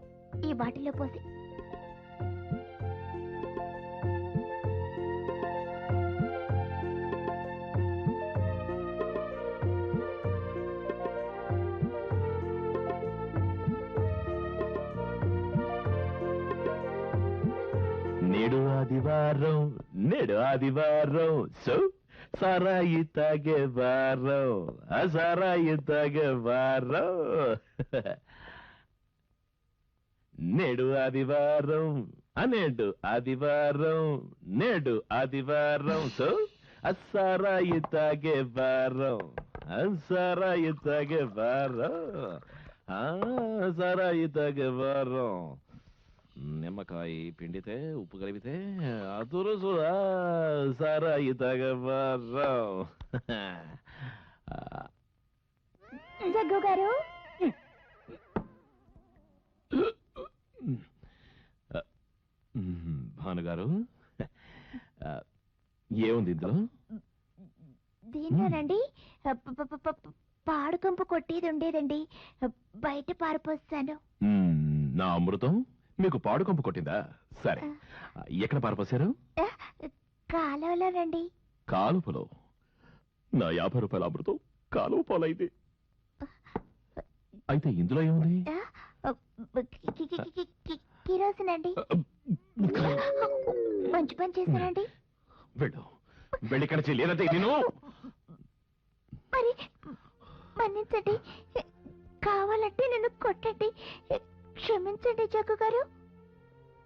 ఈ బాటిల్లో పోసి. నేడు ఆదివారం నేడు ఆదివారం సో సారాయి తాగే వారం ఆ సారాయి తాగే వారం నేడు ఆదివారం నేడు ఆదివారం నేడు ఆదివారం సో అసారాయి తాగే వారం సారాయి తాగే వారం సారాయి తాగే వారం నిమ్మకాయ పిండితే ఉప్పు కలిపితే అతురుసు సారాయి తాగే వారం జగ్గు గారు భానుగారు ఏముంది ఇందులో? దీంట్లోనండి పాడుకంపు కొట్టేది ఉండేదండి, బయట పారిపోస్తాను. నా అమృతం మీకు పాడుకంపు కొట్టిందా? సరే, ఎక్కడ పారిపోసారు? కాలువలోనండి. కాలువలో? నా 50 రూపాయల అమృతం కాలువ పాలైంది. అయితే ఇందులో ఏముంది? కిరోసినండి. మంచి పని చేశానండి. వెళ్ళు, వెళ్ళి కడిచి లేదంటే నేను మరి మన్నించండి, కావాలంటే నన్ను కొట్టండి, క్షమించండి జగ్గు గారు.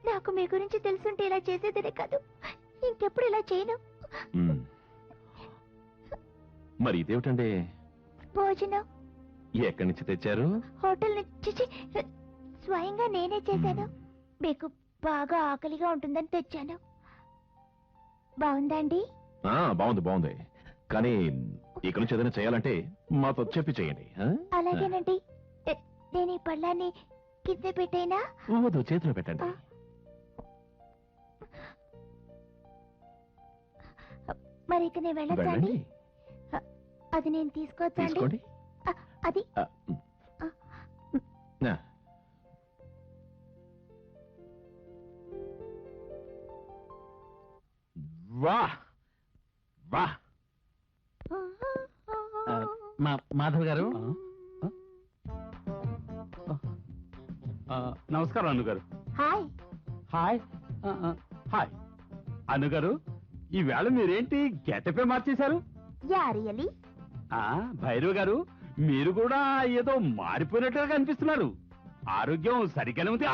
నాకు మీ గురించి తెలుసుంటే ఇలా చేసేదినే కాదు, ఇంకెప్పుడు ఇలా చేయను. మరి ఇదేమిటండి? భోజనం. ఎక్కడి నుంచి తెచ్చారు? హోటల్ నుంచి స్వయంగా నేనే చేశాను. మీకు బాగా ఆకలిగా ఉంటుందని తెచ్చాను. బాగుందండి? బాగుంది బాగుంది, కానీ ఇక్కడ నుంచి ఏదైనా చేయాలంటే మాతో చెప్పి చేయండి. అలాగేనండి. నేను ఈ పళ్ళాన్ని కింద పెట్టైనా? వద్దు, చేతిలో పెట్టండి. మరి ఇక నేను వెళ్ళొచ్చండి? అది నేను తీసుకోవచ్చండి? అది వా వా. మాధవ్ గారు, నమస్కారం అన్నుగారు. హాయ్. హాయ్ హాయ్ అన్నుగారు, ఈవేళ మీరేంటి గెటపే మార్చేశారు? Yeah really? భైరవ్ గారు, మీరు కూడా ఏదో మారిపోయినట్టుగా కనిపిస్తున్నారు. ఆరోగ్యం సరిగ్గానే ఉంది.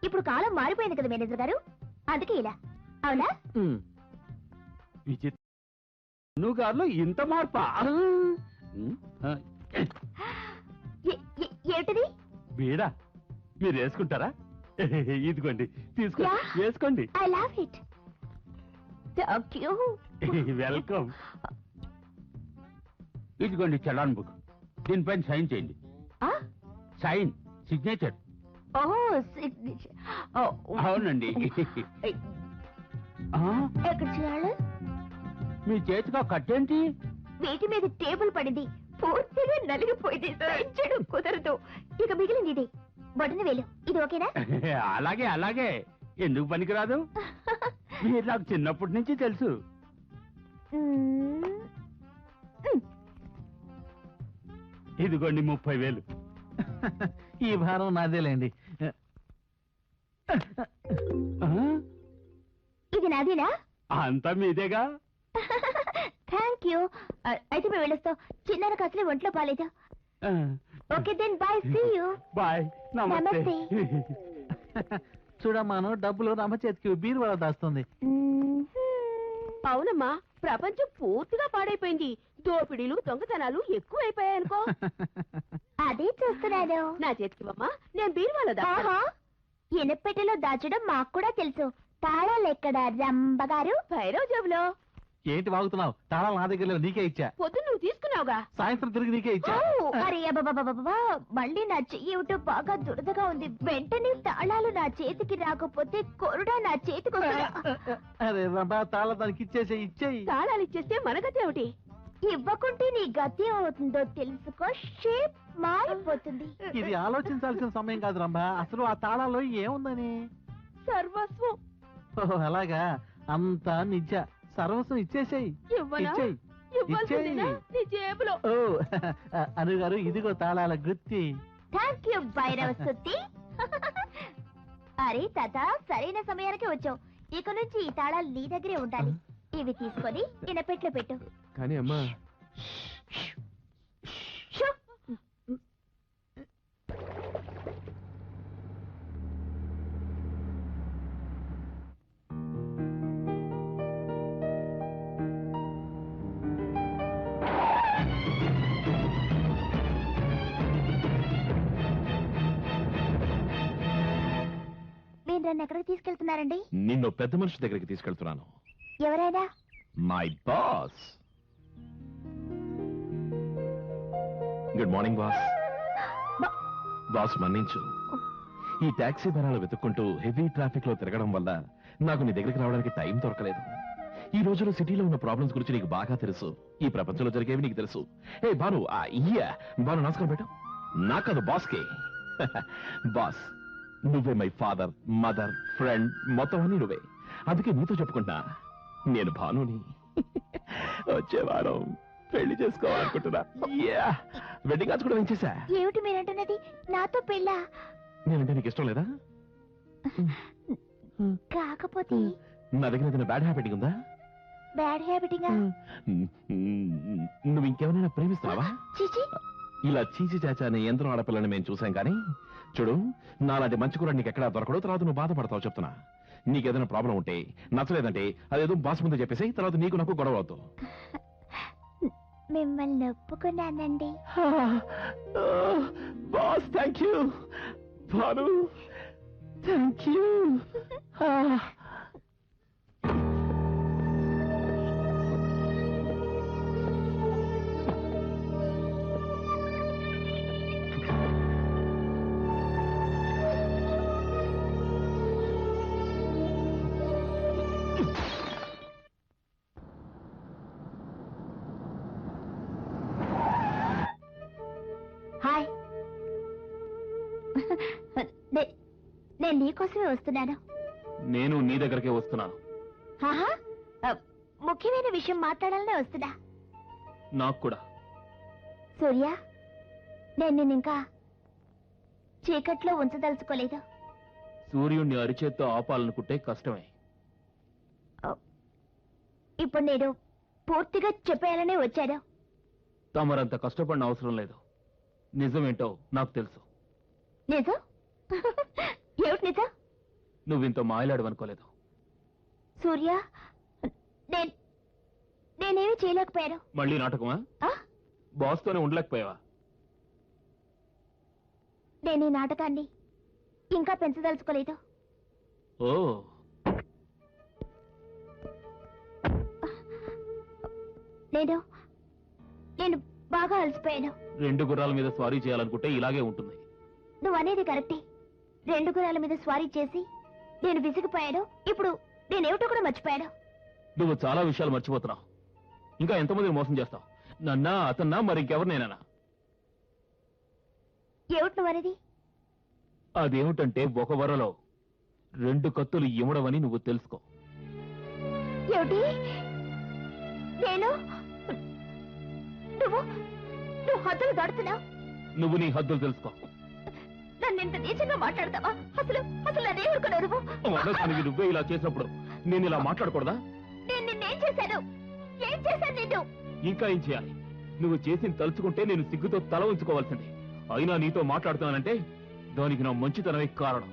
ఇప్పుడు కాలం మారిపోయింది కదా మేనేజర్ గారు, అందుకే ఇలా. అవునా? విచిత్ర గారిలో ఇంత మార్పా? ఏమిటిది? బీడా మీరు వేసుకుంటారా? ఇదిగోండి, తీసుకోండి, వేసుకోండి. I love it. Thank you. Welcome. ఇదిగోండి చలాన్ బుక్, దీనిపైన సైన్ చేయండి. Sign, signature. అవునండి. ఎక్కడ చేయాలి? మీ చేతిగా కట్టేంటి? వీటి మీద టేబుల్ పడింది, పూర్తిగా నలిగిపోయింది, సహించడం కుదరదు. ఇక మిగిలింది ఇది, బొటన వేలు. ఇది ఓకేనా? అలాగే అలాగే, ఎందుకు పనికిరాదు? మీరు నాకు చిన్నప్పటి నుంచి తెలుసు. ఇదిగోండి 30,000. ఈ భారం నాదేలేండి. ఇది నాదేనా? అంతా మీదేగా. Thank you. అయితే మేము వెళ్ళొస్తాం, చిన్నారకు అసలే ఒంట్లో బాలేదు. Okay then, bye, see you. Bye, నమస్తే. చూడమ్మాను, డబ్బులు రమ్మ చేతికి బీరువాలో దాస్తుంది. అవునమ్మా, ప్రపంచం పూర్తిగా పాడైపోయింది. దోపిడీలు దొంగతనాలు ఎక్కువైపోయాయనుకో. అదే చూస్తున్నాను. నా చేతికివమ్మా, నేను బీరువాలో దాకా. ఎనపెట్టెలో దాచడం మాకు కూడా తెలుసు. తాళాలు ఎక్కడ రంబగారు? భైరవ్ జేబులో. ఏంటి వాగుతున్నావు? తాళాలు నా దగ్గర లేవు, నీకే ఇచ్చా. పొద్దున్న నువ్వు తీసుకున్నావుగా. సాయంత్రం తిరిగి నీకే ఇచ్చా. అరే అబ్బా, మళ్ళీ నా చెయ్యి ఏమిటో బాగా దురదగా ఉంది. వెంటనే తాళాలు నా చేతికి రాకపోతే కొరుడా నా చేతికి వస్తుందా? అరే రంబా, తాళం దానికి ఇచ్చేయి. తాళాలు ఇచ్చేస్తే మన గతి ఏమిటి? ఇవ్వకుంటే నీ గతి అవుతుందో తెలుసుకో, షేప్ మారిపోతుంది. ఇది ఆలోచించాల్సిన సమయం కాదు రంభా, అసలు ఆ తాళాలో ఏముందని. సర్వస్వం. ఓహో అలాగా, అంతా నిజ. సర్వస్వం ఇచ్చేసేయి. నీ జేబులో. ఓ అను గారు, ఇదిగో తాళాల గుత్తి. థ్యాంక్ యూ భైరవ సుత్తి. అరే తాత, సరైన సమయానికి వచ్చావు. ఇక నుంచి ఈ తాళాలు నీ దగ్గరే ఉండాలి. ఇవి తీసుకొని ఇనపెట్లో పెట్టు. కానీ అమ్మా షూ. మీరు నన్ను ఎక్కడికి తీసుకెళ్తున్నారండి? నిన్ను పెద్ద మనిషి దగ్గరికి తీసుకెళ్తున్నాను. ఎవరైనా? My boss. Good morning boss. Boss మన్నించు. ఈ టాక్సీ ధరలు వెతుక్కుంటూ హెవీ ట్రాఫిక్ లో తిరగడం వల్ల నాకు నీ దగ్గరికి రావడానికి టైం దొరకలేదు. ఈ రోజులో సిటీలో ఉన్న ప్రాబ్లమ్స్ గురించి నీకు బాగా తెలుసు. ఈ ప్రపంచంలో జరిగేవి నీకు తెలుసు. ఏ భాను, భాను నమస్కారం పెట్టు. నాకదు బాస్కి. బాస్, నువ్వే మై ఫాదర్, మదర్, ఫ్రెండ్, మొత్తం అన్ని నువ్వే. అందుకే నీతో చెప్పుకుంటా, నేను భానుని. వచ్చే వారం పెళ్లి చేసుకోవాలనుకుంటున్నా. వెడ్డింగ్ కార్డ్స్ కూడా వేయించేసా. ఏమిటి మీరంటున్నది? నాతో పెళ్ళా? నేనంటే నీకు ఇష్టం లేదా? కాకపోతే నా దగ్గర ఏదైనా బ్యాడ్ హ్యాబిట్ ఉందా? బ్యాడ్ హ్యాబిటింగా? నువ్వు ఇంకెవరైనా ప్రేమిస్తావా? చిచి, ఇలా చీచి చాచా అనే యంత్రం ఆడపిల్లని మేము చూసాం కానీ చూడు, నాలాంటి మంచి కూడా నీకు ఎక్కడా దొరకడు. తర్వాత నువ్వు బాధపడతావు. చెప్తున్నా, నీకేదైనా ప్రాబ్లం ఉంటే, నచ్చలేదంటే అదేదో బాస్ ముందు చెప్పేసి తర్వాత నీకు నాకు గొడవ అవుతావు. మిమ్మల్ని ఒప్పుకున్నానండి. Boss, thank you. Bhanu, thank you. Hi. నేను నీకోసమే వస్తున్నాను. నేను నీ దగ్గరకే వస్తున్నాను. ఆహా, ముఖ్యమైన విషయం మాట్లాడాలనే వస్తున్నా. నాకు కూడా. సూర్య, నేను నిన్ను ఇంకా చీకట్లో ఉంచదలుచుకోలేదు. సూర్యుడిని అరిచేత్తో ఆపాలనుకుంటే కష్టమే. ఇప్పుడు నేను పూర్తిగా చెప్పేయాలనే వచ్చాను. తమరంత కష్టపడిన అవసరం లేదు. నిజమేంటో నాకు తెలుసు. నిజం? ఏమిటి నిజం? నువ్వింత మాయలాడవనుకోలేదు. సూర్య, నేనేమి చేయలేకపోయాను. మళ్ళీ నాటకమా? బాస్తోనే ఉండలేకపోయావా? నేను ఈ నాటకాన్ని ఇంకా పెంచదలుచుకోలేదు. ఓ, నేను బాగా అలసిపోయాను. 2 గుర్రాల మీద స్వారీ చేయాలనుకుంటే ఇలాగే ఉంటుంది. నువ్వు అనేది కరెక్టే. 2 గుర్రాల మీద స్వారీ చేసి నేను విసిగిపోయాను. ఇప్పుడు నేనేమిటో కూడా మర్చిపోయాను. నువ్వు చాలా విషయాలు మర్చిపోతున్నావు. ఇంకా ఎంతమందిని మోసం చేస్తావు? నన్నా, అతన్నా, మరి ఇంకెవరినైనా? ఏమిటి నువ్వు అనేది? అదేమిటంటే, ఒక వరలో 2 కత్తులు ఇమ్మడవని నువ్వు తెలుసుకో. ఏమిటి? నేను నువ్వు హద్దులు దాడుతున్నావు. నువ్వు నీ హద్దులు తెలుసుకో. నన్ను ఇంత నీచంగా మాట్లాడతావా? అసలు అదే ఊరుకున్నావు నువ్వు. మనసానికి నువ్వే ఇలా చేసినప్పుడు నేను ఇలా మాట్లాడకూడదా? నేను నిన్నేం చేశాను? ఏం చేశాను నిన్ను? ఇంకా ఏం చేయాలి? నువ్వు చేసింది తలుచుకుంటే నేను సిగ్గుతో తల ఉంచుకోవాల్సింది. అయినా నీతో మాట్లాడుతున్నానంటే దానికి నా మంచితనమే కారణం.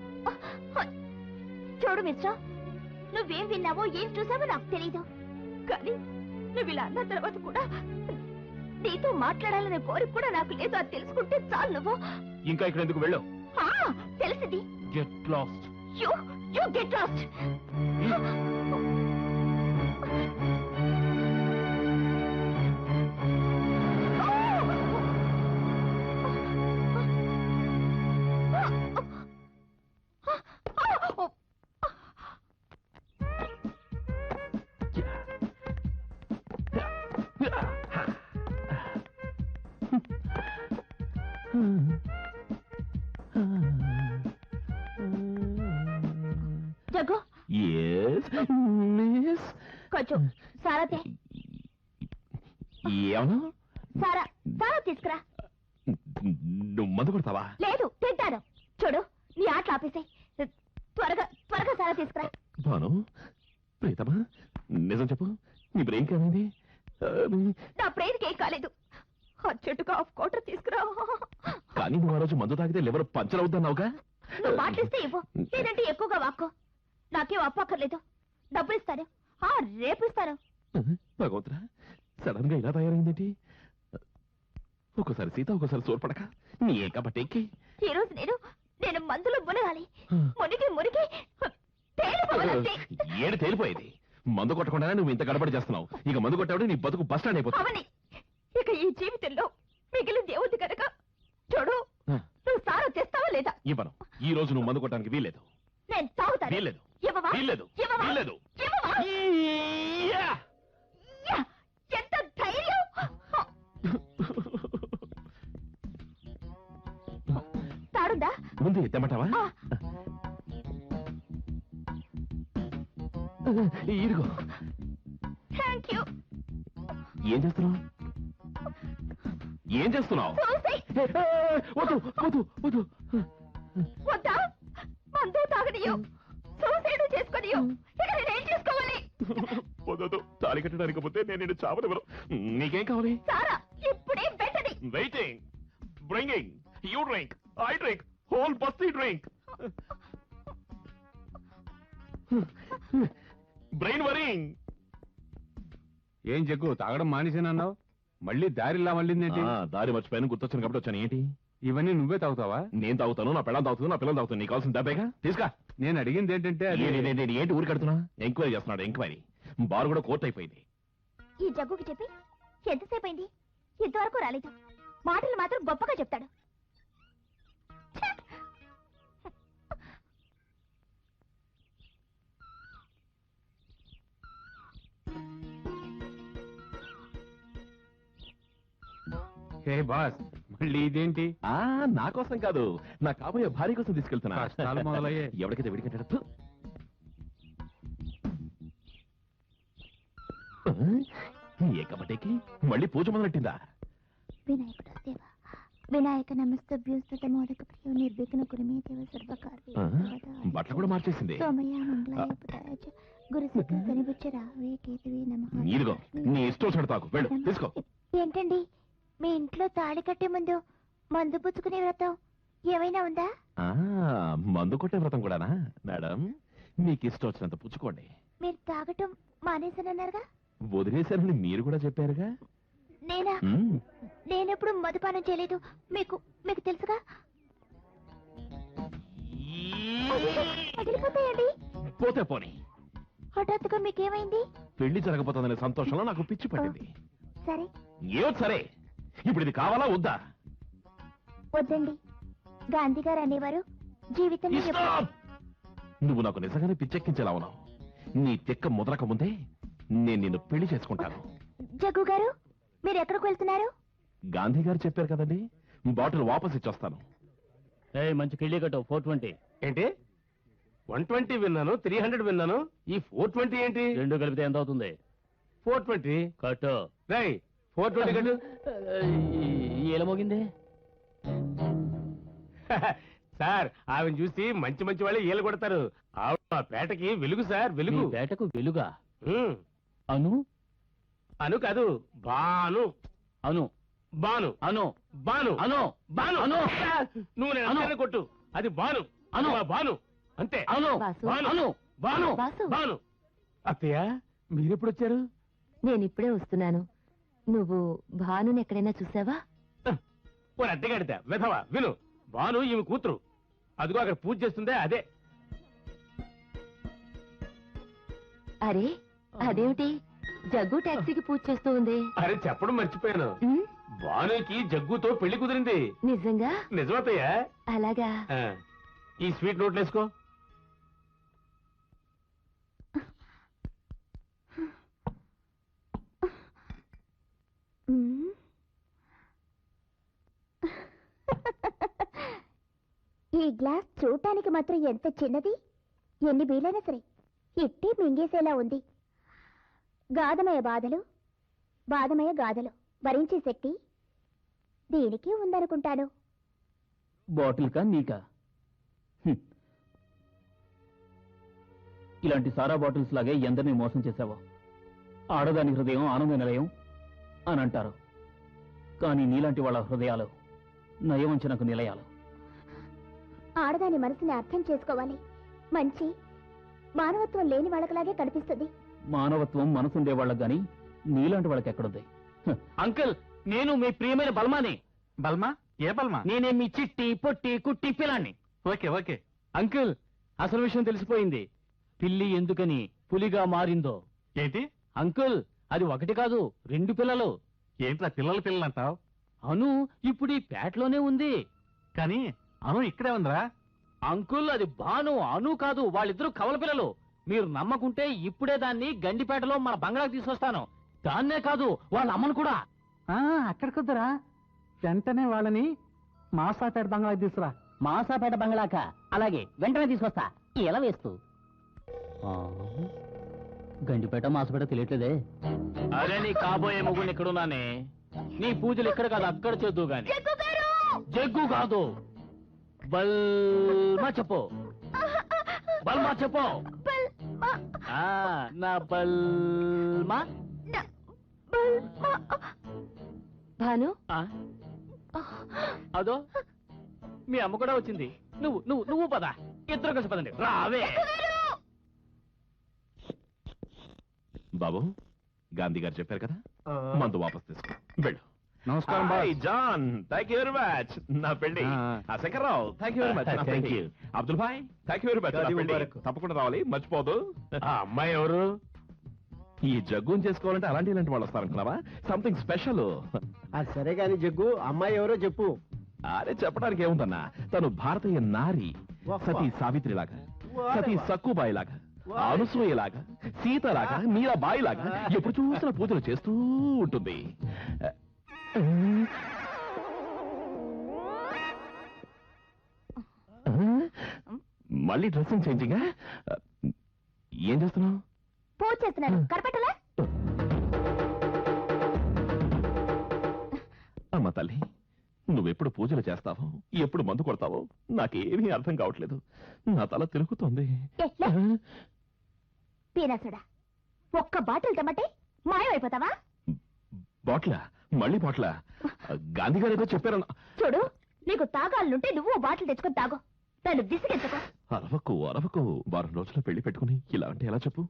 చూడు మిస్టర్, నువ్వేం విన్నావో ఏం చూసావో నాకు తెలీదు, కానీ నువ్వు ఇలా అన్న తర్వాత కూడా నీతో మాట్లాడాలనే కోరిక కూడా నాకు లేదు. అది తెలుసుకుంటే చాలు. నువ్వు ఇంకా ఇక్కడ ఎందుకు వెళ్ళావు? తెలిసింది. Get lost. You get lost. Jaggu, కొంచెం సారా ఏమన్నా? సారా తీసుకురా. నువ్వు మందు కొడతావా? లేదు, తింటాను. చూడు, నీ ఆటలు ఆపేసాయి. త్వరగా సారా తీసుకురా. భాను, సీతమ్మా నిజం చెప్పు, నీ బ్రెయిన్ ఏమైంది? నా బ్రెయిన్కి ఏం కాలేదు. అర్జెంటుగా హాఫ్ క్వార్టర్ తీసుకురా. కానీ నువ్వు ఆ రోజు మందు తాగితే లివర్ పంచర్ అవుతున్నావుగా. నువ్వు మాట్లాడిస్తే ఇవ్వు, లేదంటే ఎక్కువగా వాక్కో. నాకేం అప్పక్కర్లేదు. డబ్బులు ఇస్తాను, రేపు ఇస్తాను. భగవంతురా, సడన్ గా ఇలా తయారైందేంటి? ఒక్కోసారి సీత, ఒక్కోసారి సోర్పడక. నీ కాబట్టి ఈ రోజు నేను మందులో మునగాలి. మునిగి మునిగి తేలిపోవాలంతే. ఏడు తేలిపోయేది. మందు కొట్టకుండానే నువ్వు ఇంత గడబడి చేస్తున్నావు. ఇక మందు కొట్టాడు నీ బతుకు బస్ స్టాండ్ అయిపోతుంది. అవని ఇక ఈ జీవితంలో మిగిలింది ఏముంది కనుక చూడు, నువ్వు సారా తెస్తావా లేదా? ఇవ్వను. ఈ రోజు నువ్వు మందు కొట్టడానికి వీల్లేదు. నేను తాగుతాను. వీల్లేదు. ఇవ్వవా? వీల్లేదు. ఇవ్వవా? వీల్లేదు. ఇవ్వవా? యా! ఎంత ధైర్యం! తాడుందా? ముందు తెమ్మంటావా? ఇరుగో. Thank you. ఏం చేస్తున్నావు? ఏం చేస్తున్నావు? వద్దు వద్దు వద్దు. వద్దా? మందు తాగనియో, సూసైడ్ చేసుకొనియో. ఇక నేనేం చేసుకోవాలి? వద్దు. తాళి కట్టడానికి పోతే నేను నిన్ను చావనివ్వను. నీకేం కావాలి? సారా ఇప్పుడే వెంటనే. Waiting, bringing, you drink, I drink, whole బస్తీ డ్రింక్. Brain worrying. ఏం జగ్గు తాగడం మానేసానన్నావు, మళ్ళీ దారిలా మళ్ళీందేంటి? దారి మర్చిపోయాను, గుర్తొచ్చాను కాబట్టి వచ్చాను. ఏంటి ఇవన్నీ నువ్వే తాగుతావా? నేను తాగుతాను, నా పిల్లలు తాగుతుంది, నా పిల్లలు తాగుతుంది. నీకు కావాల్సిన డబ్బేగా తీసుకా. నేను అడిగింది ఏంటంటే అది ఏంటి ఊరు కడుతున్నా? ఎంక్వైరీ చేస్తున్నాడు. ఎంక్వైరీ బార్ కూడా కోర్టు అయిపోయింది. ఈ జగ్గుకి చెప్పి ఎంతసేపు అయింది? ఇంతవరకు రాలేదు. మాటలు మాత్రం గొప్పగా చెప్తాడు. హే బాస్, మళ్ళీ ఇదేంటి? నా కోసం కాదు, నా కాబోయే భార్య కోసం తీసుకెళ్తున్నా. కష్టాలు మొదలయ్యాయి. ఎవరికైతే విడికంటాడు. ఏకబట్టేకి మళ్ళీ పూజ మొదలెట్టిందా? వినాయకుడు దేవ, వినాయక నమస్తభ్యోస్తత మోదక ప్రియ నిర్విఘ్న కురుమే దేవ సర్వకార్య. బట్టలు కూడా మార్చేసింది. సోమయ మంగళాయ పురాయ గురు శుక్ర శనిబుచ్చ రాహవే కేతవే నమః. ఇదిగో నీ ఇష్టం వచ్చినట్టు తాకు, వెళ్ళు తీసుకో. ఏంటండి మీ ఇంట్లో తాళి కట్టే ముందు మందు పుచ్చుకునే వ్రతం ఏమైనా ఉందా? మందు కొట్టే వ్రతం కూడానా? మేడం, మీకు ఇష్టం వచ్చినంత పుచ్చుకోండి. మీరు తాగటం మానేసానన్నారుగా? వదిలేశారని మీరు కూడా చెప్పారుగా. నేనా? నేనెప్పుడు మదుపానం చేయలేదు. మీకు మీకు తెలుసుగా. పగిలిపోతాయండి. పోతే పోనీ. హఠాత్తుగా మీకేమైంది? పెళ్లి జరగబోతుందనే సంతోషంలో నాకు పిచ్చి పట్టింది. సరే ఏమో సరే, ఇప్పుడు ఇది కావాలా వద్దా? వద్దండి. గాంధీ గారు అనేవారు జీవితం నువ్వు నాకు నిజంగానే పిచ్చెక్కించేలా ఉన్నావు. నీ తెక్క ముదరక ముందే నేను నిన్ను పెళ్లి చేసుకుంటాను. జగ్గు గారు, మీరు ఎక్కడికి వెళ్తున్నారు? గాంధీ గారు చెప్పారు కదండి, బాటిల్ వాపస్ ఇచ్చొస్తాను. మంచి కిళ్ళి కట్టు 420. ఏంటి 120 విన్నాను, 300 విన్నాను, ఈ 420 ఏంటి? రెండు కలిపితే ఎంత అవుతుంది? 420 కట్టు. రై 420 కట్టు. ఎలా మోగింది? సార్, ఆమెను చూసి మంచి మంచి వాళ్ళు ఈల కొడతారు. ఆవిడ మా పేటకి వెలుగు సార్, వెలుగు. పేటకు వెలుగా? ఉమ్. అను అను కాదు, బాను. అను బాను. అను బాను. అను బాను. అను. నువ్వు నేను అను. అంతేనే కొట్టు. అది బాను. అను. మా బాను అంతే. అను వాసు. బాను. అను బాను. వాసు. బాను. అత్తయ్య, మీరెప్పుడు వచ్చారు? నేను ఇప్పుడే వస్తున్నాను. నువ్వు భానుని ఎక్కడైనా చూసావా? ఓ అడ్డగాడితే వెధవా, విను. బాను ఈమె కూతురు. అదిగో అక్కడ పూజ చేస్తుందే అదే. అరే, అదేమిటి జగ్గు టాక్సీకి పూజ చేస్తూ ఉంది? అరే చెప్పడం మర్చిపోయాను. ఉమ్, బానుకి జగ్గుతో పెళ్లి కుదిరింది. నిజంగా? నిజమతయ్యా? అలాగా? ఈ స్వీట్ నోట్లు వేసుకో. ఈ గ్లాస్ చూడటానికి మాత్రం ఎంత చిన్నది. ఎన్ని బీలైనా సరే ఇట్టి మింగేసేలా ఉంది. గాధమయ బాధలు, బాధమయ గాథలు భరించే శక్తి దీనికి ఉందనుకుంటాను. బాటిల్ కా నీకా? ఇలాంటి సారా బాటిల్స్ లాగే ఎందరినీ మోసం చేశావో. ఆడదాని హృదయం ఆనంద నిలయం అని అంటారు, కానీ నీలాంటి వాళ్ళ హృదయాలు నయవంచనకు నిలయాలు. ఆడదాని మనసుని అర్థం చేసుకోవాలి. మంచి మానవత్వం లేని వాళ్ళకిలాగే కనిపిస్తుంది. మానవత్వం మనసుండే వాళ్ళకి గాని నీలాంటి వాళ్ళకి ఎక్కడుంది? అంకుల్, నేను మీ ప్రియమైన బల్మాని. బల్మా? ఏ బల్మా? నేనే మీ చిట్టి పొట్టి కుట్టి పిల్లాన్ని. Okay okay. అంకుల్, అసలు విషయం తెలిసిపోయింది. పిల్లి ఎందుకని పులిగా మారిందో. ఏంటి అంకుల్, అది ఒకటి కాదు, 2 పిల్లలు. ఏంట్రా పిల్లలు అంటావు? అను ఇప్పుడు ఈ పేటలోనే ఉంది. కానీ అను ఇక్కడే ఉందిరా. అంకుల్, అది భాను, అను కాదు. వాళ్ళిద్దరూ కవల పిల్లలు. మీరు నమ్మకుంటే ఇప్పుడే దాన్ని గండిపేటలో మన బంగ్లాకి తీసుకొస్తాను. దాన్నే కాదు, వాళ్ళ అమ్మను కూడా. అక్కడికొద్దురా, వెంటనే వాళ్ళని మాసాపేట బంగ్లాకి తీసుకురా. మాసాపేట బంగ్లాక? అలాగే, వెంటనే తీసుకొస్తా. ఎలా వేస్తూ గండిపేట మాసపేట తెలియట్లేదే. అరే, నీ కాబోయే మొగుడిని ఇక్కడున్నానే. నీ పూజలు ఇక్కడ కాదు, అక్కడ చేద్దు గాని. జగ్గు కాదు, బల్మా చెప్పు. బల్మా చెప్పు. నా బల్మా. భాను, అదో మీ అమ్మ కూడా వచ్చింది. నువ్వు నువ్వు నువ్వు పద, ఇద్దరు కలిసి పదండి. రావే. బాబు, గాంధీ గారు చెప్పారు కదా, మందు వాపస్ తీసుకో, వెళ్ళు. నమస్కారం John, thank you very much. నా పెళ్లి. Shankarrao, thank you very much. Thank you. Abdul bhai, thank you very much. తప్పకుండా రావాలి, మర్చిపోదు. ఆ అమ్మాయి ఎవరు? ఈ జగ్గుని చేసుకోవాలంటే ఇలాంటి వాళ్ళు వస్తారనుకున్నావా? Something special. అది సరే గాని జగ్గు, అమ్మాయి ఎవరో చెప్పు. అరే, చెప్పడానికి ఏముందన్నా, తను భారతీయ నారి. సతీ సావిత్రి లాగా, సతీ సక్కుబాయి లాగా, అనసూయ లాగా, సీత లాగా, మీరాబాయి లాగా ఎప్పుడు చూసిన పూజలు చేస్తూ ఉంటుంది. మళ్ళీ డ్రెస్సింగ్ చేంజింగ్? ఏం చేస్తున్నావు? పూజ చేస్తున్నాను, కరపెట్టలా? అమ్మ తల్లి, నువ్వెప్పుడు పూజలు చేస్తావో, ఎప్పుడు మందు కొడతావో నాకేమీ అర్థం కావట్లేదు. నా తల తిరుగుతోంది. పీనాసుడా, ఒక్క బాటిల్ తెమ్మంటే మాయమైపోతావా? బాట్లా? మళ్ళీ బాట్లా? గాంధీ గారు ఏదో చెప్పారన్న. చూడు, నీకు తాగాలనుంటే నువ్వు బాటిల్ తెచ్చుకొని తాగు. నన్ను విసిగెత్తుకో. అరవకు అరవకు. వారం రోజుల పెళ్లి పెట్టుకుని ఇలా అంటే ఎలా చెప్పు?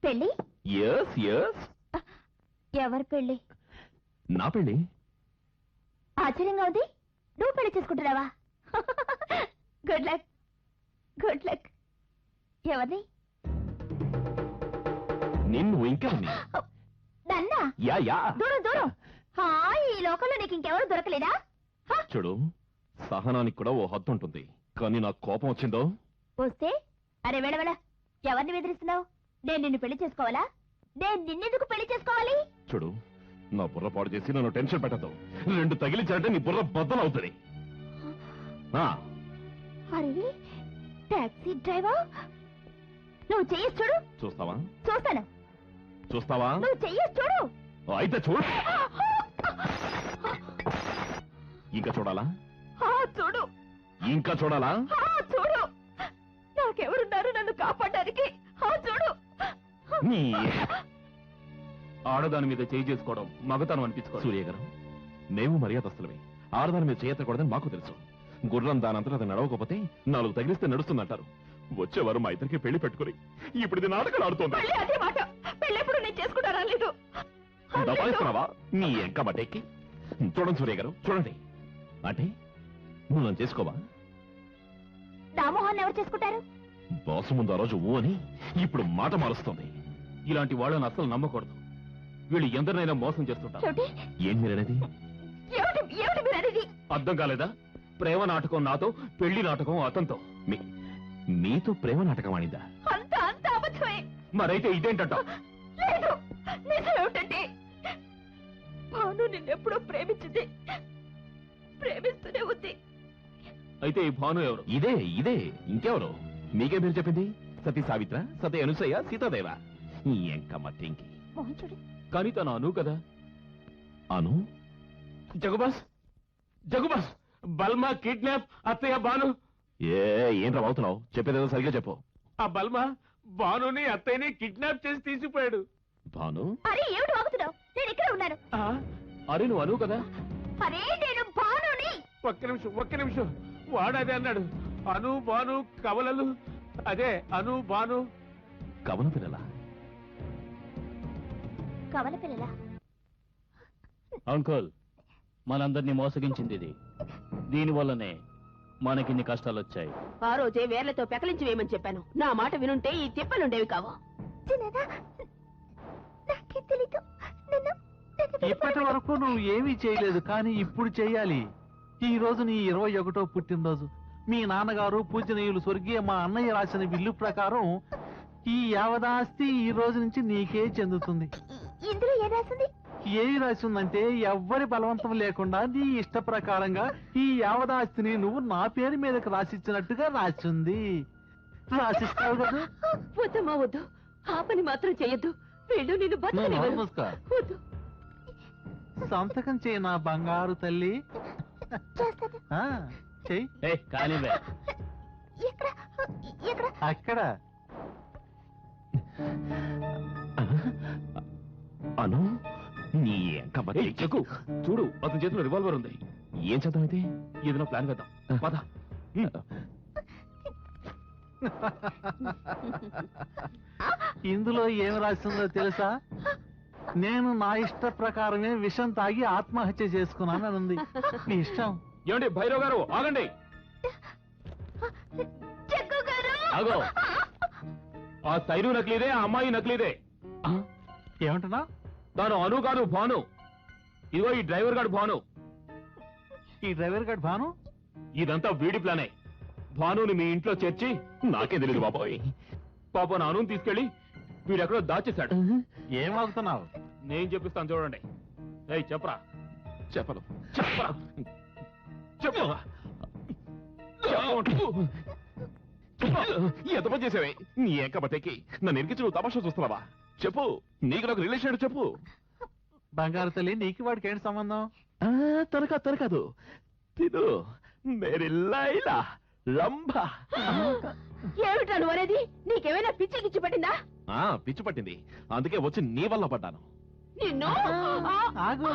పెళ్లి? Yes yes. ఎవరి పెళ్లి? నా పెళ్లి. ఆశ్చర్యంగా ఉంది. నువ్వు పెళ్లి చేసుకుంటున్నావా? Good luck, good luck. ఎవరిని? నిన్ను. ఇంకా నన్నా? Yeah yeah. దూరం దూరం. ఈ లోకంలో నీకు ఇంకెవరు దొరకలేదా? చూడు, సహనానికి కూడా ఓ హద్దు ఉంటుంది. కానీ నాకు కోపం వచ్చిందో వస్తే, అరే వెళ్ళ, ఎవరిని బెదిరిస్తున్నావు? నేను నిన్ను పెళ్లి చేసుకోవాలా? నేను నిన్నెందుకు పెళ్లి చేసుకోవాలి? చూడు, నా బుర్ర పాడు చేసి నన్ను టెన్షన్ పెట్టద్దు. 2 తగిలించాలంటే నీ బుర్ర బద్దలవుతుంది. అరే టాక్సీ డ్రైవర్, నువ్వు చెయ్యేసి చూడు. చూస్తావా? చూస్తాను. చూస్తావా? నువ్వు చెయ్యేసి చూడు. అయితే చూడు. ఇంకా చూడాలా? చూడు. ఇంకా చూడాలా? చూడు. నాకెవరున్నారు నన్ను కాపాడడానికి? చూడు. నీ ఆడదాని మీద చేయి చేసుకోవడం మగతనం అనిపించుకో. సూర్య గారు, మేము మర్యాదస్తులమే. ఆడదాని మీద చేయకూడదని మాకు తెలుసు. గుర్రం దానంతరం అది నడవకపోతే 4 తగిలిస్తే నడుస్తుందంటారు. వచ్చేవారు మా ఇద్దరికి పెళ్లి పెట్టుకుని ఇప్పుడు ఇది నాటకాలు ఆడుతోంది. దబాయిస్తున్నావా? నీ ఎంక బట్టెక్కి. చూడండి సూర్య గారు, చూడండి. అంటే నువ్వు నన్ను చేసుకోవా? దామోహన్ ఎవరు చేసుకుంటారు? బాసు ముందు ఆ రోజు ఊ అని ఇప్పుడు మాట మారుస్తుంది. ఇలాంటి వాళ్ళని అసలు నమ్మకూడదు. వీళ్ళు ఎందరినైనా మోసం చేస్తుంటారు. ఏం మీరనేది? అర్థం కాలేదా? ప్రేమ నాటకం నాతో, పెళ్లి నాటకం అతనితో. మీతో ప్రేమ నాటకం ఆడిందా? మరైతే ఇదేంటంట? లేదు, నిజమేమిటంటే భాను నిన్నెప్పుడో ప్రేమించింది, ప్రేమిస్తూనే ఉంది. అయితే ఈ భాను ఎవరు? ఇదే ఇంకెవరు? మీకే మీరు చెప్పింది? సతీ సావిత్ర, సతీ అనుసయ్య, సీతాదేవ. ఈ ఎంకమ్మటింకి. కానీ తను అను కదా. అను? జగుబాస్, జగుబాస్, బల్మా కిడ్నాప్, అత్తయ్య భాను ఏంట్రా అవుతున్నావు? చెప్పేదేదో సరిగ్గా చెప్పు. ఆ బల్మా భానుని అత్తయ్యని కిడ్నాప్ చేసి తీసుకుపోయాడు. భాను? అరే ఏమిటి వాగుతున్నావు? నేను ఇక్కడ ఉన్నాను. అరే నువ్వు అను కదా. అరే నేను భానుని. ఒక్క నిమిషం వాడదే అన్నాడు. అను భాను కవలలు, అదే అను భాను. కవల పిల్లల? కవల పిల్లలా? అంకుల్, మనందరినీ మోసగించింది ఇది. దీనివల్లనే మనకిన్ని కష్టాలు వచ్చాయి. ఆ రోజే వేర్లతో పెకలించి వేయమని చెప్పాను. నా మాట వినుంటే ఈ తిప్పలుండేవి కావు. ఇప్పటి వరకు నువ్వు ఏమీ చేయలేదు, కానీ ఇప్పుడు చెయ్యాలి. ఈ రోజు నీ 21వ పుట్టినరోజు. మీ నాన్నగారు పూజనీయులు స్వర్గీయ మా అన్నయ్య రాసిన విల్లు ప్రకారం ఈ యావదాస్తి ఈ రోజు నుంచి నీకే చెందుతుంది. ఇందులో ఏం రాసింది? ఏమి రాసిందంటే ఎవ్వరి బలవంతం లేకుండా నీ ఇష్ట ప్రకారంగా ఈ యావదాస్తిని నువ్వు నా పేరు మీదకి రాసిచ్చినట్టుగా రాసింది. రాసిస్తావు కదా? వద్దమ్మా వద్దు, ఆ పని మాత్రం చెయ్యొద్దు. వీళ్ళు నిన్ను బతకనివ్వరు. వద్దు. సంతకం చేయి నా బంగారు తల్లి. చెయ్యి. కానివే అక్కడ. అను నీ చెక్కు చూడు, అతని చేతిలో రివాల్వర్ ఉంది. ఏం చేద్దాం అయితే? ఏదైనా ప్లాన్ వేద్దాం. పద. ఇందులో ఏం రాసిందో తెలుసా? నేను నా ఇష్ట ప్రకారమే విషం తాగి ఆత్మహత్య చేసుకున్నాను ఉంది. నీ ఇష్టం. ఏమండి భైరవ్ గారు ఆగండి. ఆగో. ఆ సైరు నకిలీదే, ఆ అమ్మాయి నకిలీదే. ఏమంటున్నా? తాను అను కాదు భాను. ఇదిగో ఈ డ్రైవర్ గాడు భాను. ఈ డ్రైవర్ గాడు భాను? ఇదంతా వీడి ప్లానే. భానుని మీ ఇంట్లో చేర్చి, నాకే తెలియదు బాబోయ్. పాప నాను తీసుకెళ్లి వీడెక్కడో దాచేశాడు. ఏం ఆగుతున్నావు? నేను చెప్పిస్తాను చూడండి. ఏయ్ చెప్పరా. చెప్పను. చెప్పరా. చెప్పు. ఎంత పని చేసావే? నీ ఏకబట్టేకి నన్ను ఎరికించి నువ్వు తమాషా చూస్తున్నావా? చెప్పు, నీకు నాకు రిలేషన్ చెప్పు. బంగారు తల్లి, నీకు వాడికి ఏంటి సంబంధం? తనకాదు తిను మేరీ లైలా లంబా. ఏమిటా నువ్వు అనేది? నీకేమైనా పిచ్చి గిచ్చి పట్టిందా? పిచ్చి పట్టింది, అందుకే వచ్చి నీ వల్ల పడ్డాను. నిన్ను ఆగు.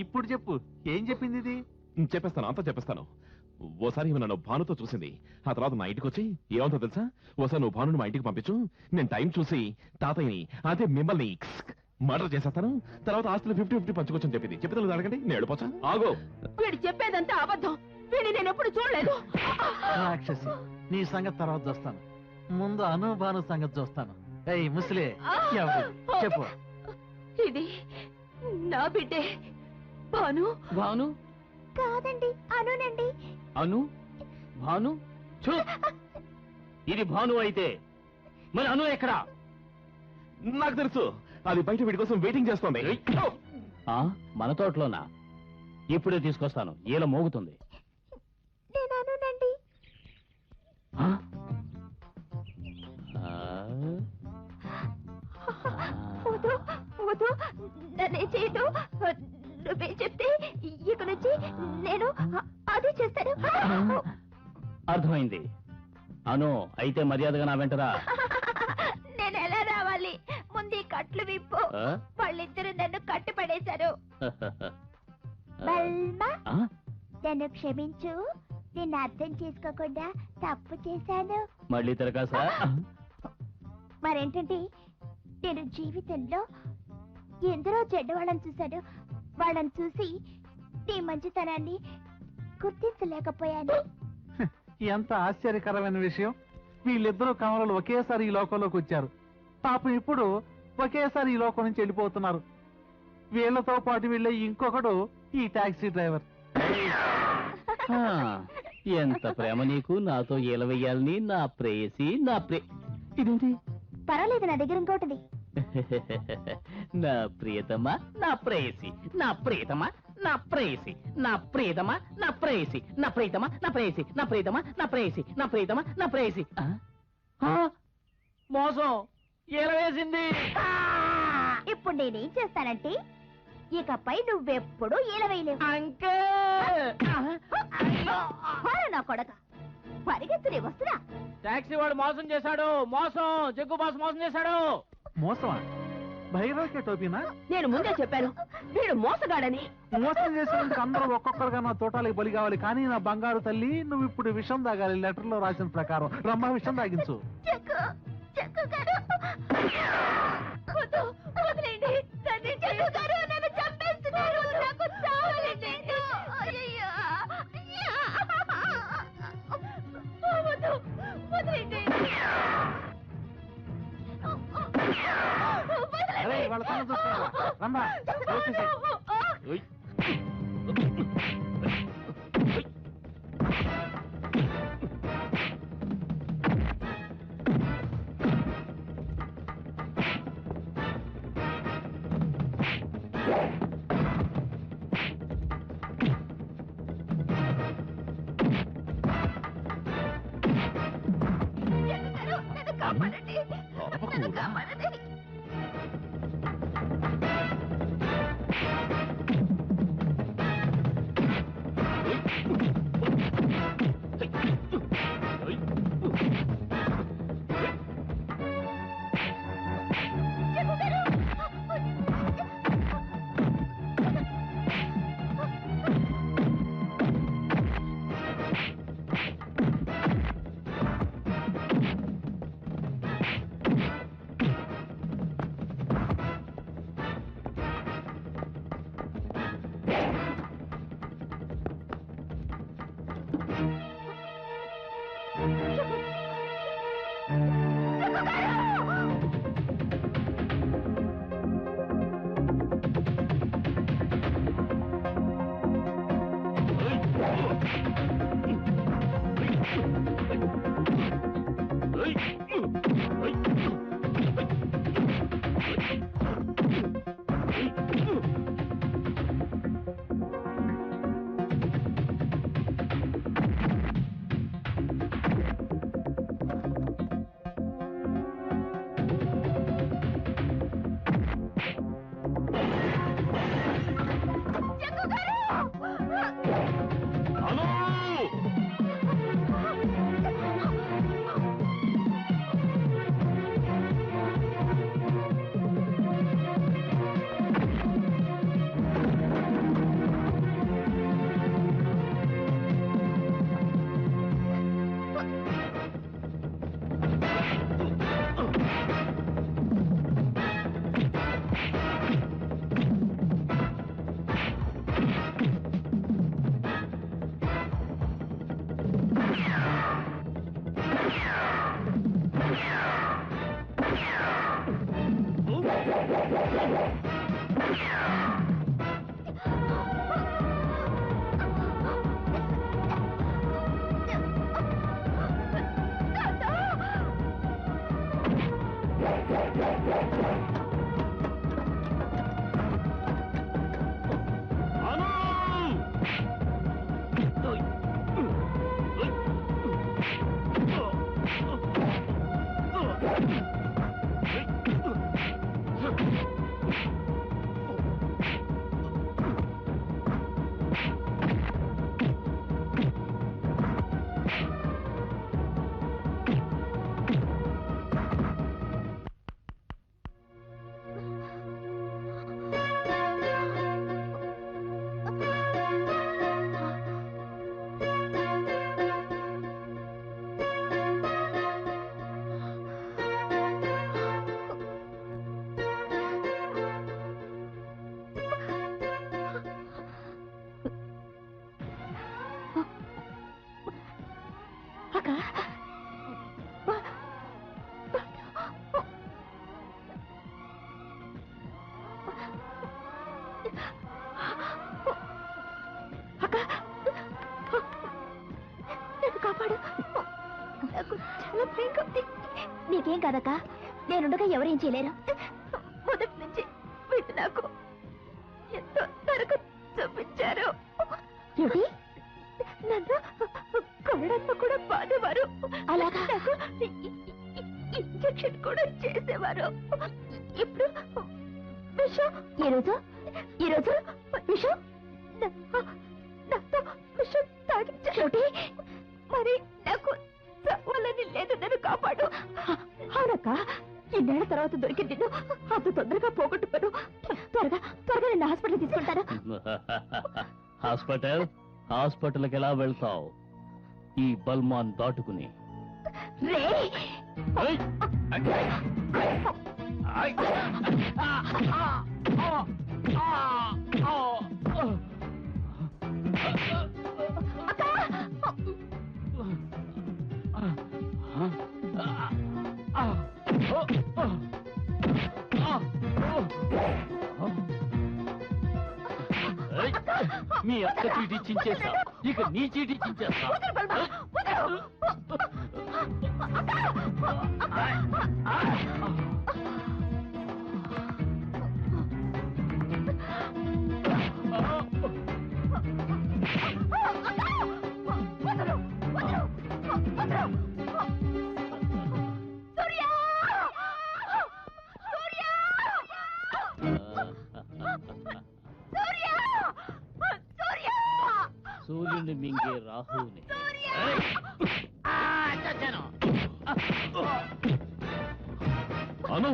ఇప్పుడు చెప్పు, ఏం చెప్పింది ఇది? చెప్పేస్తాను, అంతా చెప్పేస్తాను. ఓసారి ఈమె నన్ను భానుతో చూసింది. ఆ తర్వాత నా ఇంటికి వచ్చి ఏమంతో తెలుసా? ఓసారి నువ్వు భానుని మా ఇంటికి పంపించు, నేను టైం చూసి తాతయ్యని, అదే మిమ్మల్ని మర్డర్ చేసేస్తాను. తర్వాత ఆస్తులు 50-50 పంచుకోవచ్చని చెప్పింది. చెప్పితే అడగండి, నేను ఏడిపోచా? ఆగో. వీడు చెప్పేదంతా అబద్ధం. వీడిని నేను ఎప్పుడు చూడలేదు. రాక్షసి, నీ సంగతి తర్వాత చూస్తాను. ముందు అనుభాను సంగతి చూస్తాను. ఏయ్ ముసలే, చెప్పు. ఇది నా బిడ్డే భాను. భాను కాదండి, అనునండి. అను? భాను? చూ, ఇది భాను అయితే మరి అను ఎక్కడా? నాకు తెలుసు, అది బయట వీడి కోసం వెయిటింగ్ చేస్తోంది. మన తోటలోనా? ఇప్పుడే తీసుకొస్తాను. ఈల మోగుతుంది. నేను అనునండి. వద్దు, నన్నే చేయదు. నువ్వే చెప్తే ఇక నుంచి నేను అదే చేస్తాను. అర్థమైంది. అను అయితే మర్యాదగా నా వెంటరా. నేను ఎలా రావాలి? ముందు ఈ కట్లు విప్పు. వాళ్ళిద్దరూ నన్ను కట్టుపడేశారు. బల్మా, నన్ను క్షమించు. నేను అర్థం చేసుకోకుండా తప్పు చేశాను. మళ్ళీ తిరగాసా? మరేంటంటే, నేను జీవితంలో ఎందరో చెడ్డవాళ్ళని చూశాను. వాళ్ళని చూసి నీ మంచితనాన్ని గుర్తించలేకపోయాను. ఎంత ఆశ్చర్యకరమైన విషయం. వీళ్ళిద్దరూ కమలలు ఒకేసారి ఈ లోకంలోకి వచ్చారు. పాపం ఇప్పుడు ఒకేసారి ఈ లోకం నుంచి వెళ్ళిపోతున్నారు. వీళ్లతో పాటు వీళ్ళే ఇంకొకడు ఈ టాక్సీ డ్రైవర్. ఎంత ప్రేమ నీకు నాతో ఏలవేయాలని నా ప్రేయసి. ఇదేంటి? పర్వాలేదు, నా దగ్గర ఇంకోటిది. నా ప్రియతమా, నా ప్రేయసి, నా ప్రియతమా, నా ప్రేయసి, నా ప్రియతమా, నా ప్రేయసి, నా ప్రియతమా, నా ప్రేయసి, నా ప్రియతమా, నా ప్రేయసి, నా ప్రియతమా, నా ప్రేయసి. మోసం ఏలవేసింది. ఇప్పుడు నేనేం చేస్తానంటే, ఇకపై నువ్వెప్పుడు ఈలవేయలేవు. అంకే నా కొడక, పరిగెత్తులే వస్తున్నా. టాక్సీ వాడు మోసం చేశాడు, మోసం. జగ్గు బాస్ మోసం చేశాడు. మోసమా? భైరవకే టోపీనా? నేను ముందే చెప్పాను వీడు మోసగాడని. మోసం చేసినందుకు అందరూ ఒక్కొక్కరుగా నా తోటాలకి బలి కావాలి, కానీ నా బంగారు తల్లి నువ్వు ఇప్పుడు విషం తాగాలి. లెటర్ లో రాసిన ప్రకారం రమ్మ విషం తాగించు. వదిలేండి, జగ్గు గారు నన్ను చంపేస్తున్నారు. నాకు చావాలండి. అయ్యయ్యో. వదిలేండి. అరే వాళ్ళ సంగతి చూస్తున్నావా? రమ్మా, వచ్చేసేయ్. నీకేం కాదక్క, నేనుండగా ఎవరేం చేయలేరు. మొదటి నుంచి వీళ్ళు నాకు ఎంతో నరకం చూపించారు. ఏమిటి? నన్ను కొనడంతో కూడా బాధేవారు. అలాగా నాకు ఇంజెక్షన్ కూడా చేసేవారు. ఇప్పుడు విషం. ఈరోజు విషం నాతో విషం తాగించారు. మరి నాకు ఉండాలని లేదు, నన్ను కాపాడు. అవునక్క, ఇన్నేళ్ల తర్వాత దొరికి నిన్ను అంత తొందరగా పోగొట్టుకోను. త్వరగా త్వరగా నిన్ను హాస్పిటల్ తీసుకుంటాను. హాస్పిటల్కి ఎలా వెళ్తావు? ఈ బల్మాన్ దాటుకుని. రే మీ అక్క చీటీ చించేస్తా, ఇక నీ చీటీ చించేస్తా. సూర్యుని మింగే రాహువుని. అను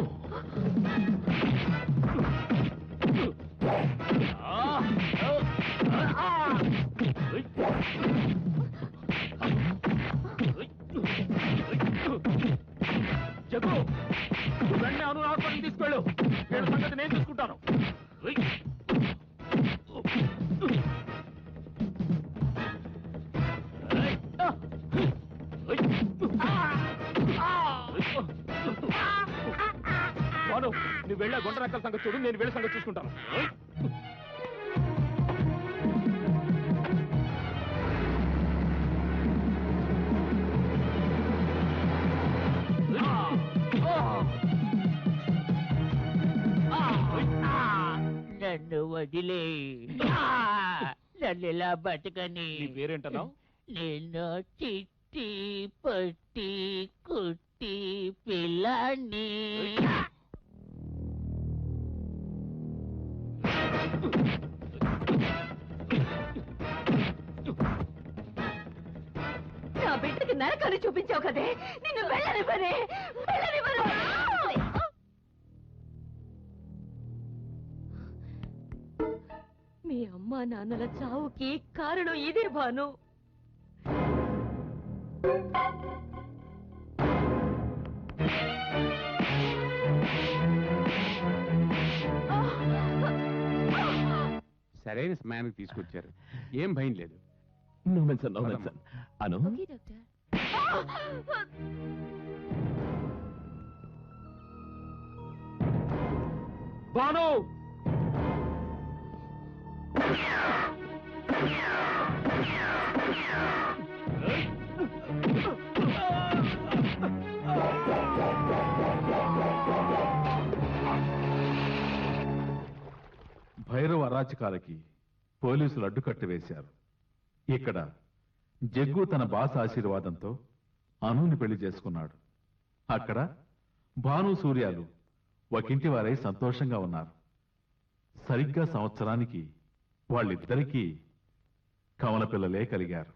చెప్పు, వెంటనే అను హాస్పిటల్ తీసుకెళ్ళు. వీళ్ళ సంగతి నేను చూసుకుంటాను. నువ్వు వెళ్ళే గుంట రక్కల సంగతి చూడు, నేను వీళ్ళ సంగతి చూసుకుంటాను. నన్ను వదిలే, నన్ను ఇలా బతకని. నీ పేరేంటన్నావు? నేను చిట్టి పట్టి కుట్టి పిల్లాన్ని. నా బిడ్డకి నరకాన్ని చూపించావు కదే, నిన్ను వెళ్ళనివ్వనే, వెళ్ళనివ్వను. మీ అమ్మా నాన్నల చావుకి కారణం ఇదే భాను. సరైన సమయానికి తీసుకొచ్చారు, ఏం భయం లేదు. No mention, no mention. Anu okay doctor. Bhanu, Bhairava అరాచకాలకి పోలీసులు అడ్డుకట్ట వేశారు. ఇక్కడ జగ్గు తన బాస్ ఆశీర్వాదంతో అనుని పెళ్లి చేసుకున్నాడు. అక్కడ భాను సూర్యాలు ఒకింటి వారై సంతోషంగా ఉన్నారు. సరిగ్గా సంవత్సరానికి వాళ్ళిద్దరికీ కవల పిల్లలే కలిగారు.